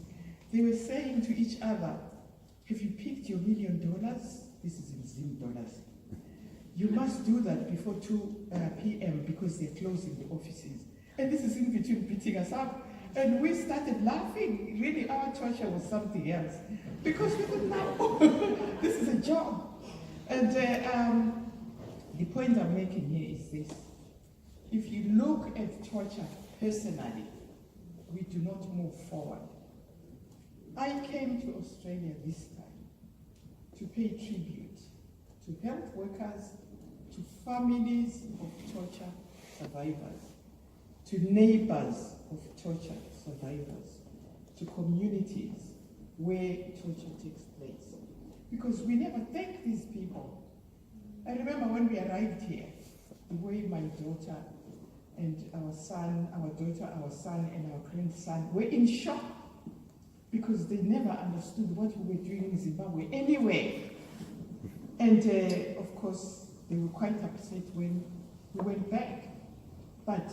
they were saying to each other, have you picked your $1 million? This is in Zim dollars. You must do that before 2 p.m. because they're closing the offices. And this is in between beating us up. And we started laughing. Really, our torture was something else. Because we thought, no, this is a job. And the point I'm making here is this. If you look at torture personally, we do not move forward. I came to Australia this time to pay tribute to health workers, to families of torture survivors, to neighbors of torture survivors, to communities where torture takes place. Because we never thank these people. I remember when we arrived here, the way my daughter and our son, our daughter, our son, and our grandson were in shock because they never understood what we were doing in Zimbabwe anyway. And of course, they were quite upset when we went back. But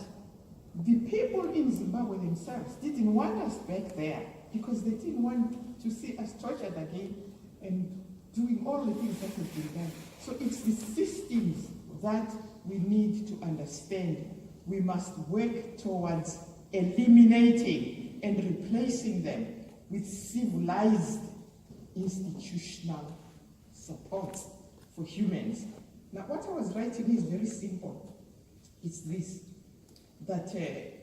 the people in Zimbabwe themselves didn't want us back there because they didn't want to see us tortured again and doing all the things that have been done. So it's the systems that we need to understand. We must work towards eliminating and replacing them with civilized institutional support for humans. Now, what I was writing is very simple. It's this, that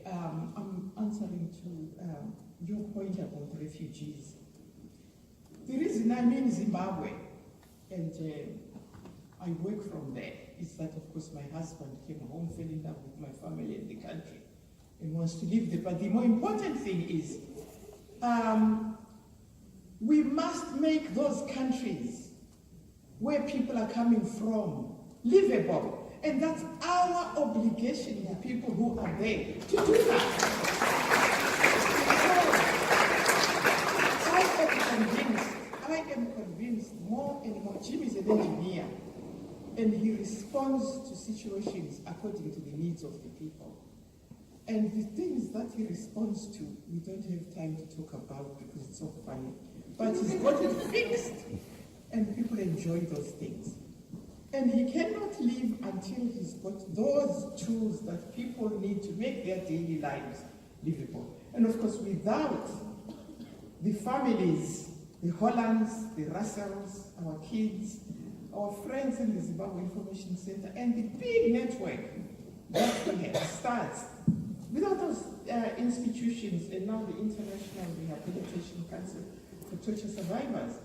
I'm answering to your point about refugees. The reason I'm in Zimbabwe, and I work from there, is that, of course, my husband came home, fell in love with my family and the country, and wants to live there. But the more important thing is, we must make those countries where people are coming from livable. And that's our obligation, the people who are there, to do that. I am convinced more and more. Jim is an engineer, and he responds to situations according to the needs of the people. And the things that he responds to, we don't have time to talk about because it's so funny. But he's got it fixed, and people enjoy those things. And he cannot live until he's got those tools that people need to make their daily lives livable. And of course, without the families, the Hollands, the Russells, our kids, our friends in the Zimbabwe Information Center, and the big network that we have, STARS, without those institutions, and now the International Rehabilitation Council for Torture Survivors,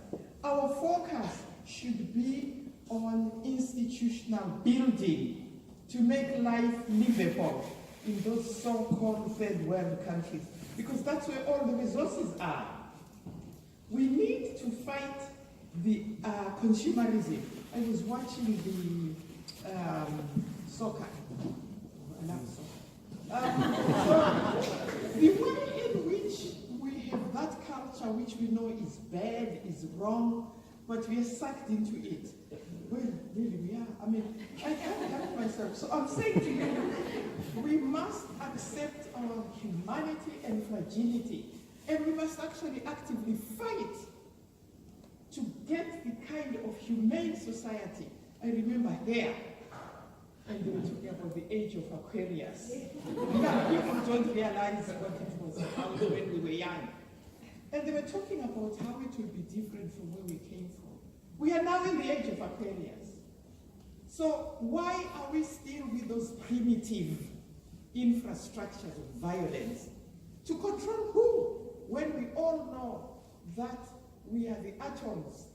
our focus should be on institutional building to make life livable in those so-called third world countries, because that's where all the resources are. We need to fight the consumerism. I was watching the soccer. I love soccer. So the way in which we have that culture which we know is bad, is wrong, but we are sucked into it. Well, really we are. I mean, I can't help myself. So I'm saying to you, we must accept our humanity and fragility, and we must actually actively fight to get the kind of humane society. I remember here, and they were talking about the age of Aquarius. People don't realize what it was about when we were young. And they were talking about how it will be different from where we came from. We are now in the age of Aquarius. So why are we still with those primitive infrastructures of violence? To control who? When we all know that we are the atoms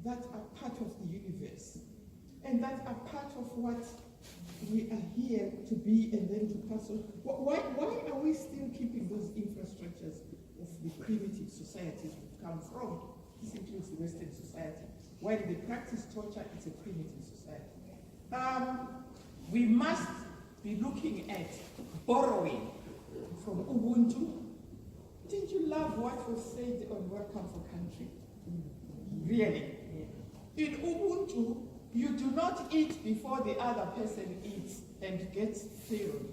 that are part of the universe, and that are part of what we are here to be and then to pass on. Why are we still keeping those infrastructures of the primitive societies we've come from? This includes the Western society. While they practice torture, it's a primitive society. We must be looking at borrowing from Ubuntu. Did you love what was said on Welcome for Country? Really? In Ubuntu, you do not eat before the other person eats and gets filled.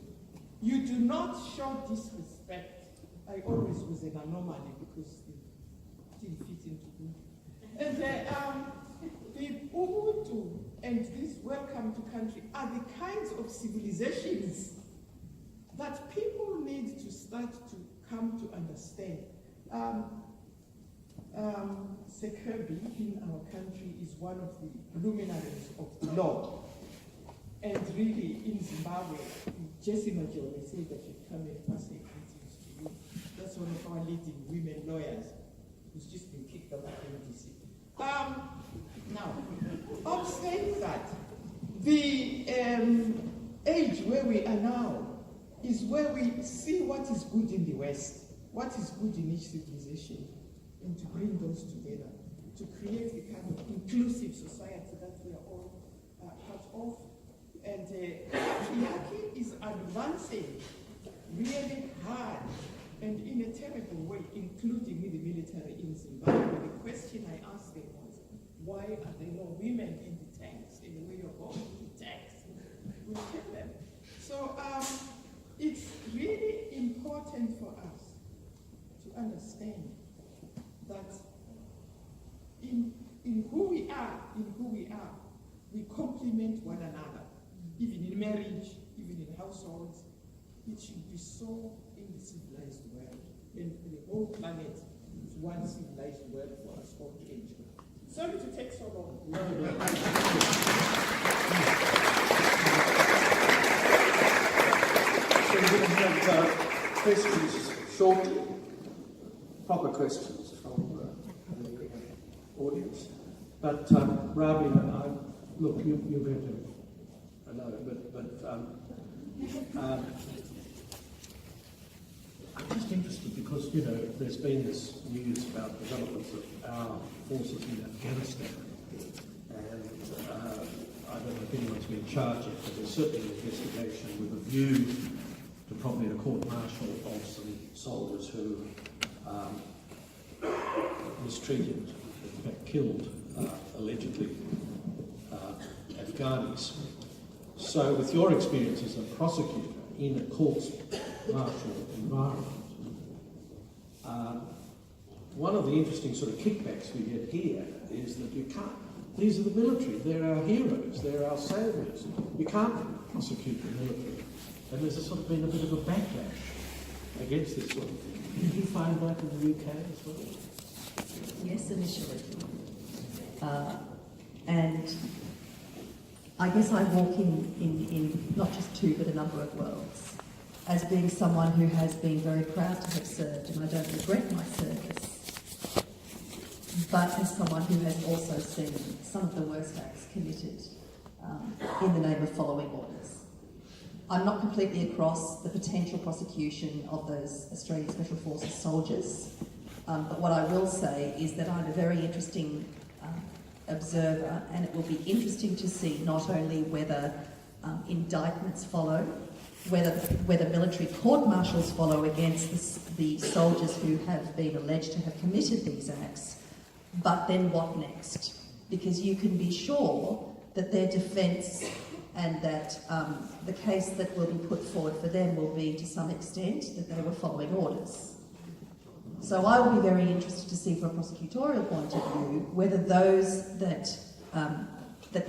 You do not show disrespect. I always was an anomaly because it didn't fit into me. And the Ubuntu and this Welcome to Country are the kinds of civilizations that people need to start to come to understand. Sekai in our country is one of the luminaries of the law. And really, in Zimbabwe, Jessie Majo, they say that you come and pass a greetings to you. That's one of our leading women lawyers who's just been kicked out of MDC. Now, I'm saying that the age where we are now is where we see what is good in the West, what is good in each civilization, and to bring those together, to create the kind of inclusive society that we are all part of. And patriarchy is advancing really hard and in a terrible way, including with the military in Zimbabwe. The question I asked them was, why are there no women in the tanks? In the way you're going in the tanks, we tell them. So it's really important for us to understand that in who we are, we complement one another. Even in marriage, even in households, it should be so in the civilized world. And the whole planet is one civilized world for us all to enjoy. Sorry to take so long. No. So we're going to have questions shortly, proper questions from the audience. But Rabia, look, you're going to. I know, I'm just interested because, you know, there's been this news about developments of our forces in Afghanistan, and I don't know if anyone's been charged yet, but there's certainly an investigation with a view to probably a court-martial of some soldiers who mistreated, in fact killed, allegedly, Afghanis. So with your experience as a prosecutor in a court-martial environment, one of the interesting sort of kickbacks we get here is that you can't, these are the military, they're our heroes, they're our saviors. You can't prosecute the military. And there's sort of been a bit of a backlash against this sort of thing. Did you find that in the UK as well? Yes, initially. And I guess I walk in not just two, but a number of worlds, as being someone who has been very proud to have served, and I don't regret my service, but as someone who has also seen some of the worst acts committed in the name of following orders. I'm not completely across the potential prosecution of those Australian Special Forces soldiers, but what I will say is that I'm a very interesting observer, and it will be interesting to see not only whether indictments follow, whether military court-martials follow against the soldiers who have been alleged to have committed these acts, but then what next? Because you can be sure that their defence and that the case that will be put forward for them will be, to some extent, that they were following orders. So I will be very interested to see, from a prosecutorial point of view, whether those that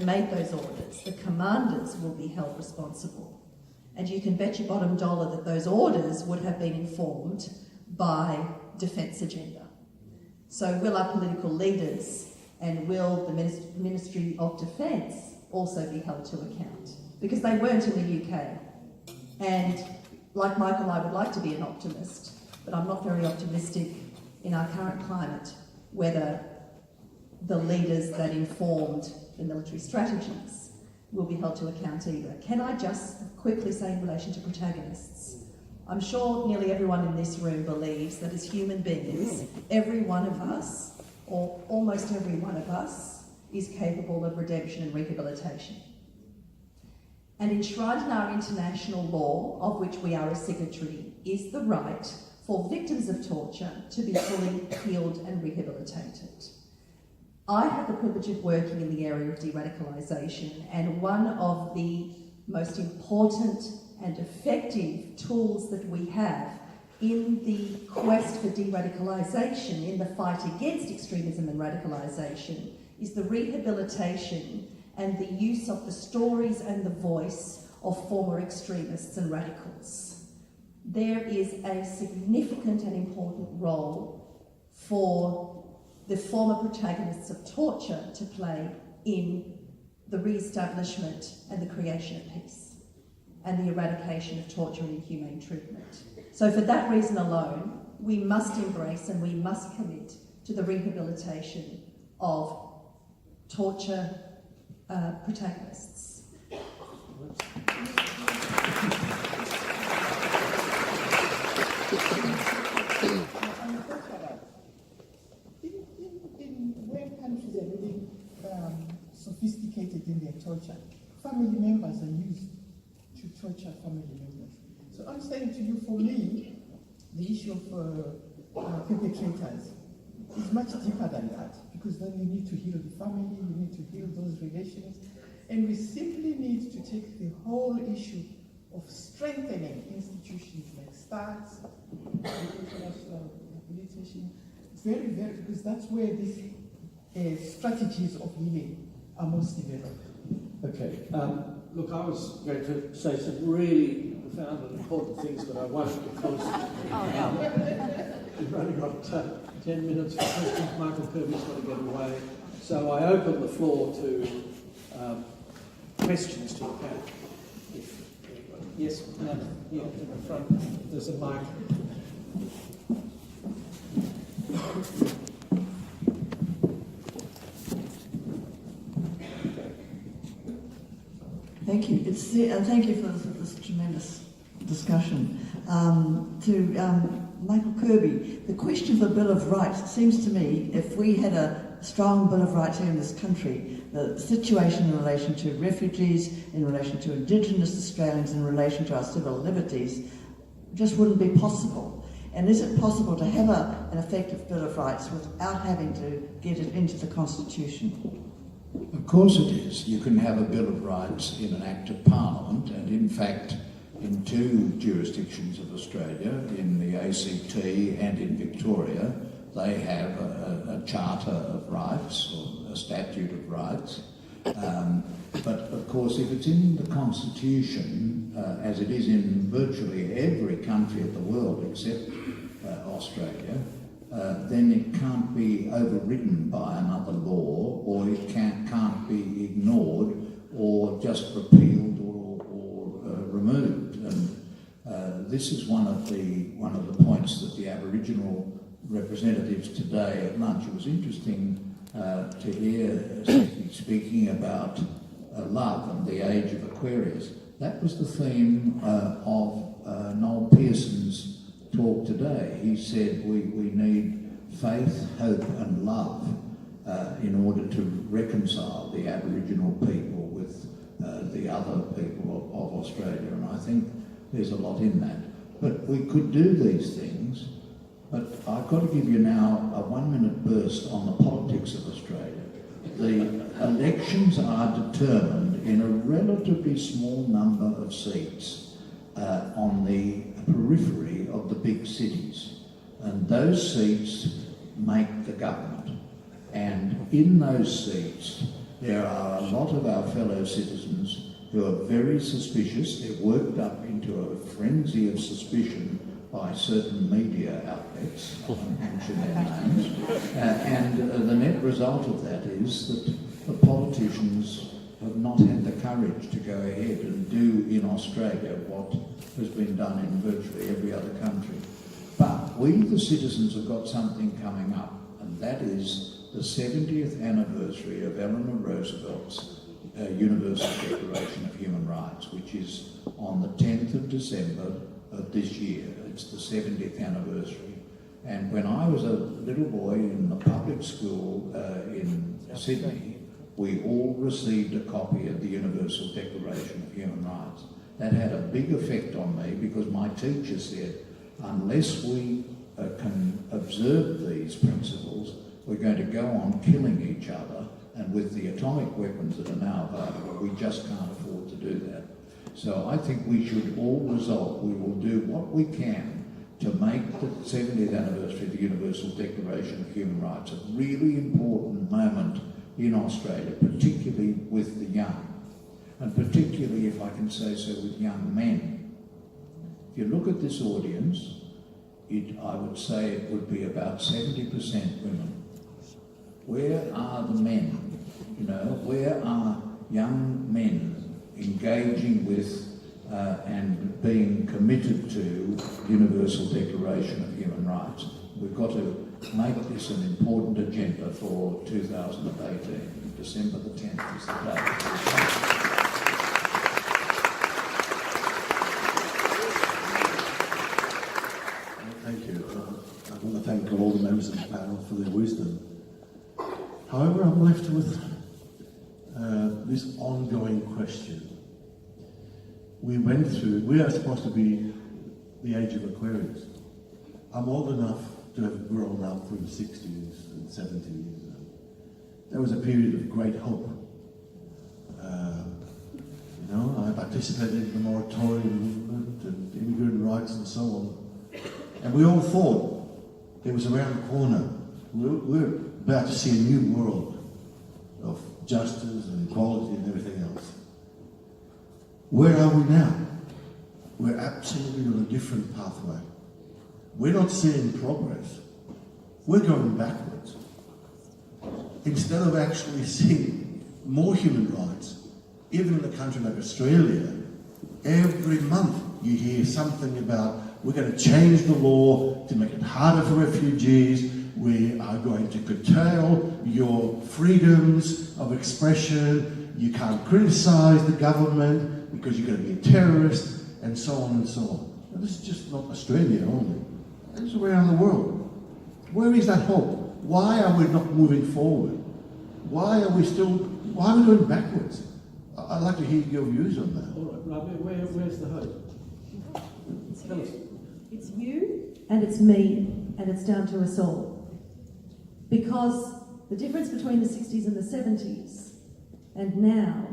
made those orders, the commanders, will be held responsible. And you can bet your bottom dollar that those orders would have been informed by defence agenda. So will our political leaders and will the Ministry of Defence also be held to account? Because they weren't in the UK. And like Michael, I would like to be an optimist, but I'm not very optimistic in our current climate whether the leaders that informed the military strategies will be held to account either. Can I just quickly say in relation to protagonists, I'm sure nearly everyone in this room believes that as human beings, every one of us, or almost every one of us, is capable of redemption and rehabilitation. And enshrined in our international law, of which we are a signatory, is the right for victims of torture to be fully healed and rehabilitated. I have the privilege of working in the area of de-radicalisation, and one of the most important and effective tools that we have in the quest for de-radicalisation, in the fight against extremism and radicalisation, is the rehabilitation and the use of the stories and the voice of former extremists and radicals. There is a significant and important role for the former protagonists of torture to play in the re-establishment and the creation of peace and the eradication of torture and inhumane treatment. So for that reason alone, we must embrace and we must commit to the rehabilitation of torture protagonists. When countries are really sophisticated in their torture, family members are used to torture family members. So I'm saying to you, for me, the issue of perpetrators is much deeper than that, because then you need to heal the family, you need to heal those relations, and we simply need to take the whole issue of strengthening institutions like STARTS, international rehabilitation, because that's where these strategies of healing are most developed. Okay. Look, I was going to say some really profound and important things, but I won't, because we've only got 10 minutes for questions. Michael Kirby's got to get away. So I open the floor to questions to the panel. Yes, here in the front, there's a mic. Thank you. Thank you for this tremendous discussion. To Michael Kirby, the question of the Bill of Rights, it seems to me, if we had a strong Bill of Rights here in this country, the situation in relation to refugees, in relation to Indigenous Australians, in relation to our civil liberties, just wouldn't be possible. And is it possible to have an effective Bill of Rights without having to get it into the Constitution? Of course it is. You can have a Bill of Rights in an Act of Parliament, and in fact, in two jurisdictions of Australia, in the ACT and in Victoria, they have a Charter of Rights, or a Statute of Rights. But of course, if it's in the Constitution, as it is in virtually every country of the world except Australia, then it can't be overridden by another law, or it can't be ignored or just repealed or removed. And this is one of the points that the Aboriginal representatives today at lunch. It was interesting to hear Sekai speaking about love and the age of Aquarius. That was the theme of Noel Pearson's talk today. He said we need faith, hope and love in order to reconcile the Aboriginal people with the other people of Australia, and I think there's a lot in that. But we could do these things, but I've got to give you now a 1-minute burst on the politics of Australia. The elections are determined in a relatively small number of seats on the periphery of the big cities, and those seats make the government. And in those seats there are a lot of our fellow citizens who are very suspicious. They're worked up into a frenzy of suspicion by certain media outlets, I won't mention their names, and the net result of that is that the politicians have not had the courage to go ahead and do in Australia what has been done in virtually every other country. But we, the citizens, have got something coming up, and that is the 70th anniversary of Eleanor Roosevelt's Universal Declaration of Human Rights, which is on the 10th of December of this year. It's the 70th anniversary. And when I was a little boy in the public school in Sydney, we all received a copy of the Universal Declaration of Human Rights. That had a big effect on me because my teacher said, unless we can observe these principles, we're going to go on killing each other, and with the atomic weapons that are now available, we just can't afford to do that. So I think we should all resolve, we will do what we can to make the 70th anniversary of the Universal Declaration of Human Rights a really important moment in Australia, particularly with the young, and particularly, if I can say so, with young men. If you look at this audience, I would say it would be about 70% women. Where are the men? You know, where are young men engaging with and being committed to the Universal Declaration of Human Rights? We've got to make this an important agenda for 2018. December the 10th is the date. Thank you. I want to thank all the members of the panel for their wisdom. However, I'm left with this ongoing question. We are supposed to be the age of Aquarius. I'm old enough to have grown up through the 60s and 70s. There was a period of great hope. I participated in the moratorium movement and immigrant rights and so on. And we all thought it was around the corner. We're about to see a new world of justice and equality and everything else. Where are we now? We're absolutely on a different pathway. We're not seeing progress. We're going backwards. Instead of actually seeing more human rights, even in a country like Australia, every month you hear something about we're going to change the law to make it harder for refugees, we are going to curtail your freedoms of expression, you can't criticise the government because you're going to be a terrorist, and so on and so on. Now, this is just not Australia only. It's around the world. Where is that hope? Why are we not moving forward? Why are we going backwards? I'd like to hear your views on that. All right, Robbie, where's the hope? Tell us. It's you and it's me and it's down to us all. Because the difference between the 60s and the 70s and now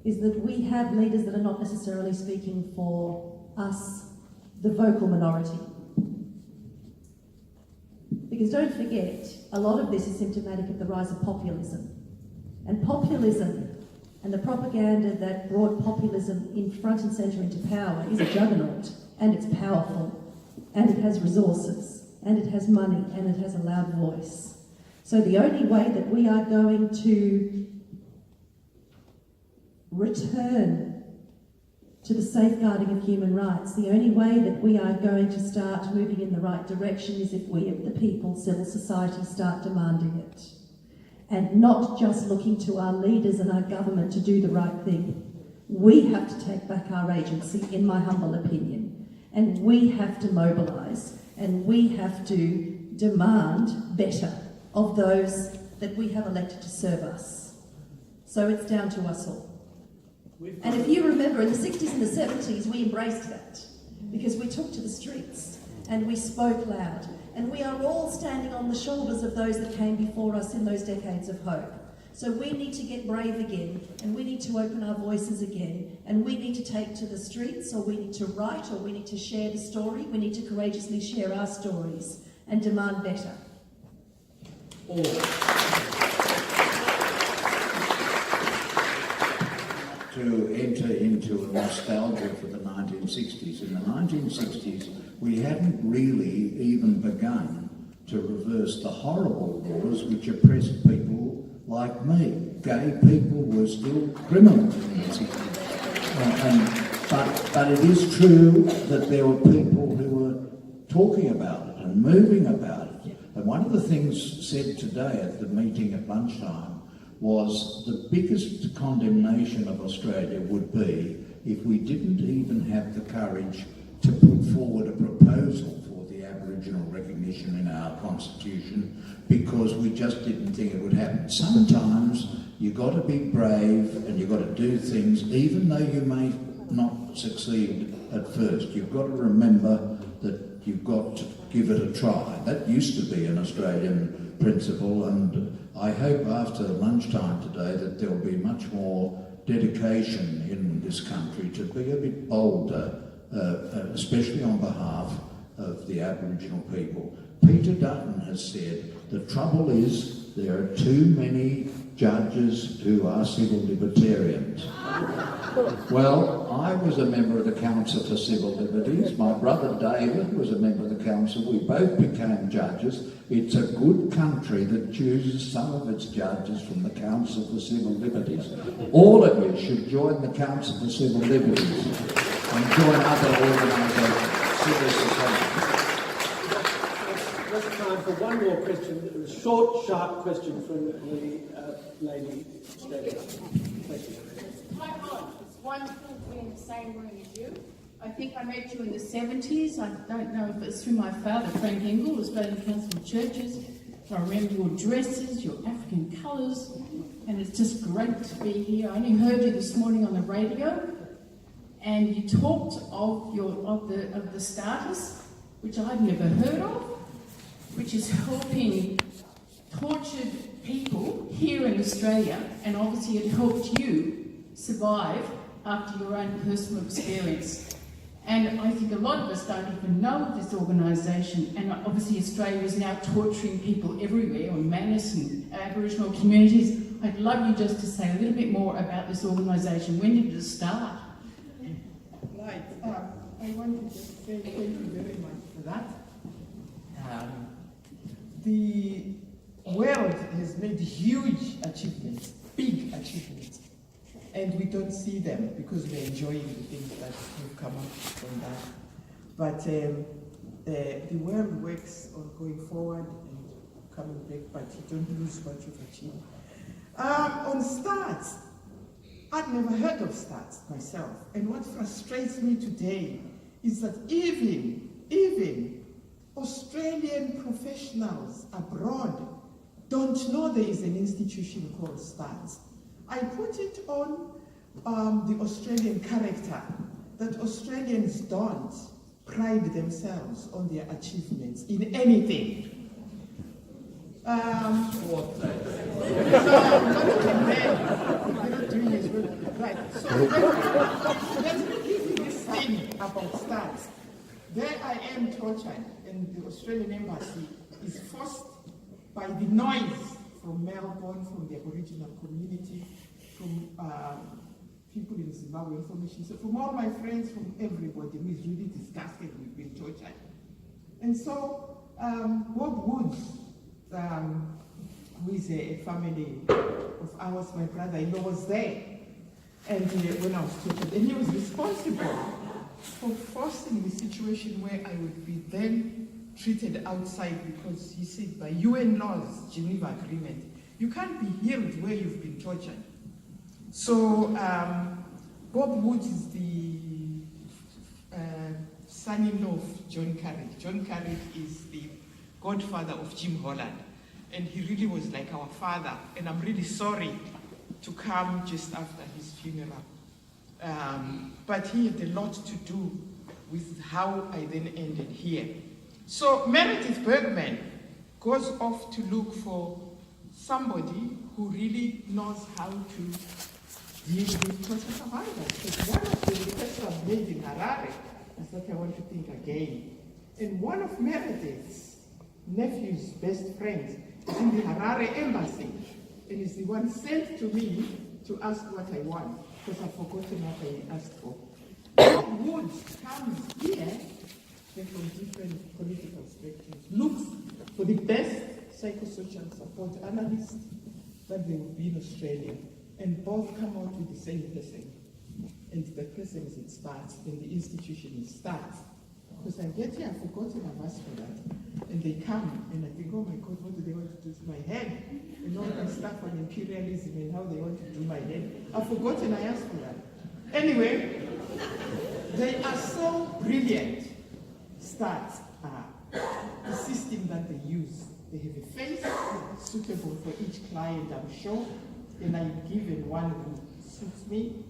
is that we have leaders that are not necessarily speaking for us, the vocal minority. Because don't forget, a lot of this is symptomatic of the rise of populism. And populism and the propaganda that brought populism in front and centre into power is a juggernaut, and it's powerful, and it has resources, and it has money, and it has a loud voice. So the only way that we are going to return to the safeguarding of human rights, the only way that we are going to start moving in the right direction is if we, the people, civil society, start demanding it. And not just looking to our leaders and our government to do the right thing. We have to take back our agency, in my humble opinion. And we have to mobilise, and we have to demand better of those that we have elected to serve us. So it's down to us all. And if you remember, in the 60s and the 70s, we embraced that because we took to the streets and we spoke loud. And we are all standing on the shoulders of those that came before us in those decades of hope. So we need to get brave again, and we need to open our voices again, and we need to take to the streets, or we need to write, or we need to share the story. We need to courageously share our stories and demand better. To enter into a nostalgia for the 1960s. In the 1960s, we hadn't really even begun to reverse the horrible laws which oppressed people like me. Gay people were still criminals in the 60s. But it is true that there were people who were talking about it and moving about it. And one of the things said today at the meeting at lunchtime was the biggest condemnation of Australia would be if we didn't even have the courage to put forward a proposal for the Aboriginal recognition in our constitution because we just didn't think it would happen. Sometimes you You've got to be brave and you've got to do things, even though you may not succeed at first. You've got to remember that you've got to give it a try. That used to be an Australian principle, and I hope after lunchtime today that there'll be much more dedication in this country to be a bit bolder, especially on behalf of the Aboriginal people. Peter Dutton has said the trouble is there are too many judges who are civil libertarians. Well, I was a member of the Council for Civil Liberties. My brother David was a member of the Council. We both became judges. It's a good country that chooses some of its judges from the Council for Civil Liberties. All of you should join the Council for Civil Liberties and join other organisations, civil society. There's time for one more question, a short, sharp question from the lady standing up. Thank you. Hi, Holland. It's wonderful to be in the same room as you. I think I met you in the 70s. I don't know if it's through my father, Frank Engel, was Australian Council of Churches. I remember your dresses, your African colours, and it's just great to be here. I only heard you this morning on the radio, and you talked of the status, which I'd never heard of, which is helping tortured people here in Australia, and obviously it helped you survive after your own personal experience. And I think a lot of us don't even know of this organisation, and obviously Australia is now torturing people everywhere, on Manus and Aboriginal communities. I'd love you just to say a little bit more about this organisation. When did it start? Right. I want to just say thank you very much for that. The world has made huge achievements, big achievements, and we don't see them because we're enjoying the things that have come up from that. But the world works on going forward and coming back, but you don't lose what you've achieved. On STARTS, I'd never heard of STARTS myself, and what frustrates me today is that even Australian professionals abroad don't know there is an institution called STARTS. I put it on the Australian character, that Australians don't pride themselves on their achievements in anything. Right. So let me give you this thing about STARTS. There I am tortured, and the Australian embassy is forced by the noise from Melbourne, from the Aboriginal community, from people in Zimbabwe information, so from all my friends, from everybody who is really disgusted with being tortured. And so Bob Woods, who is a family of ours, my brother-in-law, was there, and when I was tortured, and he was responsible for forcing the situation where I would be then treated outside, because he said by UN laws, Geneva Agreement, you can't be healed where you've been tortured. So Bob Woods is the son-in-law of John Carrick. John Carrick is the godfather of Jim Holland, and he really was like our father, and I'm really sorry to come just after his funeral. But he had a lot to do with how I then ended here. So Meredith Bergman goes off to look for somebody who really knows how to deal with torture survivors. Because one of the requests I've made in Harare is that I want to think again. And one of Meredith's nephew's best friends is in the Harare embassy, and is the one sent to me to ask what I want, because I've forgotten what I asked for. Woods comes here, and from different political spectrums, looks for the best psychosocial support analysts that there will be in Australia, and both come out with the same person. And the person is at STARTS, and the institution is STARTS. Because I get here, I've forgotten I've asked for that. And they come, and I think, oh my God, what do they want to do to my head? And all that stuff on imperialism and how they want to do my head. I've forgotten I asked for that. Anyway, they are so brilliant. STARTS are the system that they use. They have a face suitable for each client, I'm sure. and I've given one who suits me.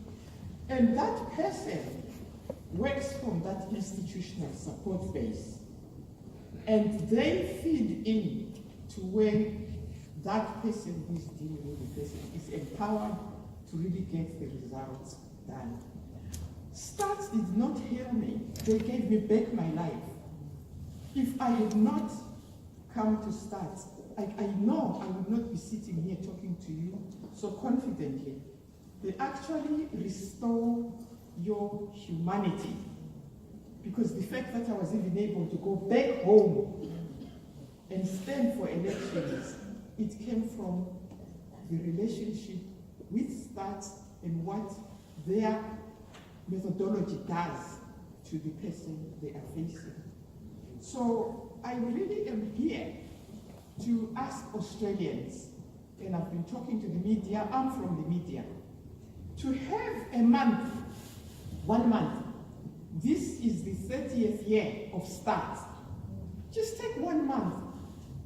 And that person works from that institutional support base. And they feed in to when that person who is dealing with the person is empowered to really get the results done. Stats did not heal me. They gave me back my life. If I had not come to Stats, I know I would not be sitting here talking to you so confidently. They actually restore your humanity. Because the fact that I was even able to go back home and stand for elections, it came from the relationship with Stats and what their methodology does to the person they are facing. So I really am here to ask Australians, and I've been talking to the media, I'm from the media, to have a month, 1 month. This is the 30th year of Stats. Just take 1 month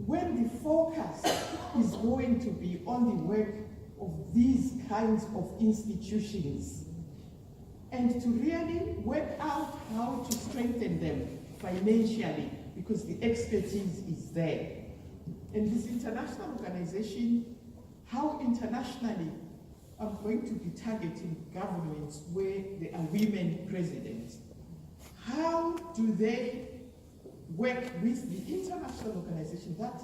when the focus is going to be on the work of these kinds of institutions and to really work out how to strengthen them financially because the expertise is there. And this international organization, how internationally I'm going to be targeting governments where there are women presidents. How do they work with the international organization that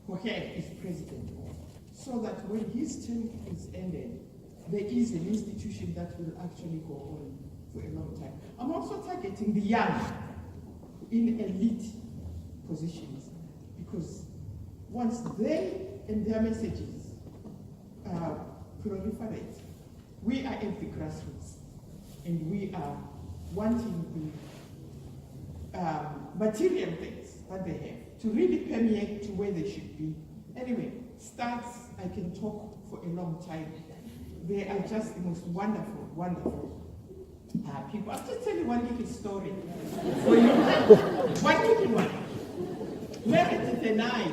Jorge is president of, so that when his term is ended, there is an institution that will actually go on for a long time. I'm also targeting the young in elite positions, because once they and their messages proliferate, we are at the grassroots and we are wanting the material things that they have to really permeate to where they should be. Anyway, Stats, I can talk for a long time. They are just the most wonderful, wonderful people. I'll just tell you one little story for you. One little one. Meredith and I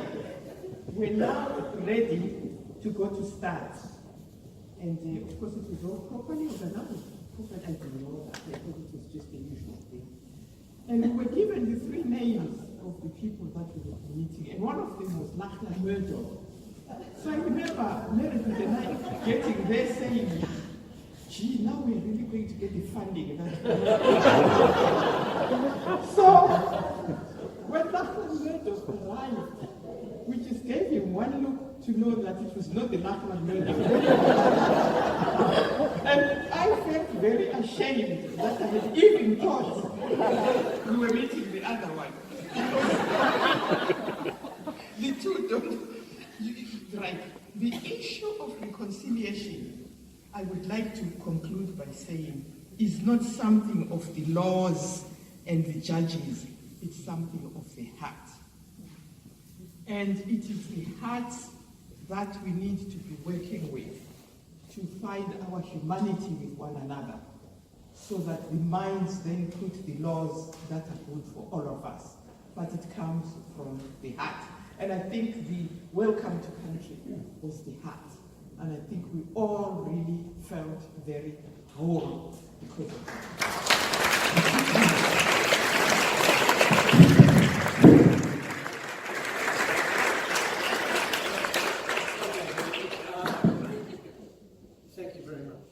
were now ready to go to Stats. And of course it was all properly organized. I didn't know that. I thought it was just the usual thing. And we were given the 3 names of the people that we were meeting. And one of them was Lachlan Murdoch. So I remember Meredith and I getting there saying, gee, now we're really going to get the funding. So when Lachlan Murdoch arrived, we just gave him one look to know that it was not the Lachlan Murdoch. And I felt very ashamed that I had even thought we were meeting the other one. The two don't. Right. The issue of reconciliation, I would like to conclude by saying, is not something of the laws and the judges. It's something of the heart. And it is the heart that we need to be working with to find our humanity with one another, so that the minds then put the laws that are good for all of us. But it comes from the heart. And I think the welcome to country was the heart. And I think we all really felt very whole because of that. Thank you very much.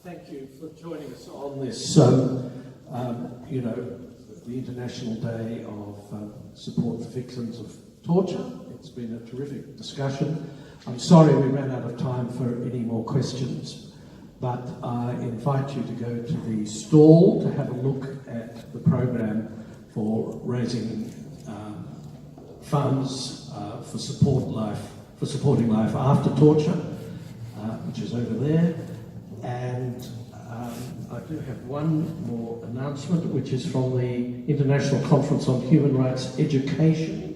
Thank you for joining us on this. So, you know, the International Day of Support for Victims of Torture. It's been a terrific discussion. I'm sorry we ran out of time for any more questions, but I invite you to go to the stall to have a look at the program for raising funds for supporting life after torture, which is over there. And I do have one more announcement, which is from the International Conference on Human Rights Education,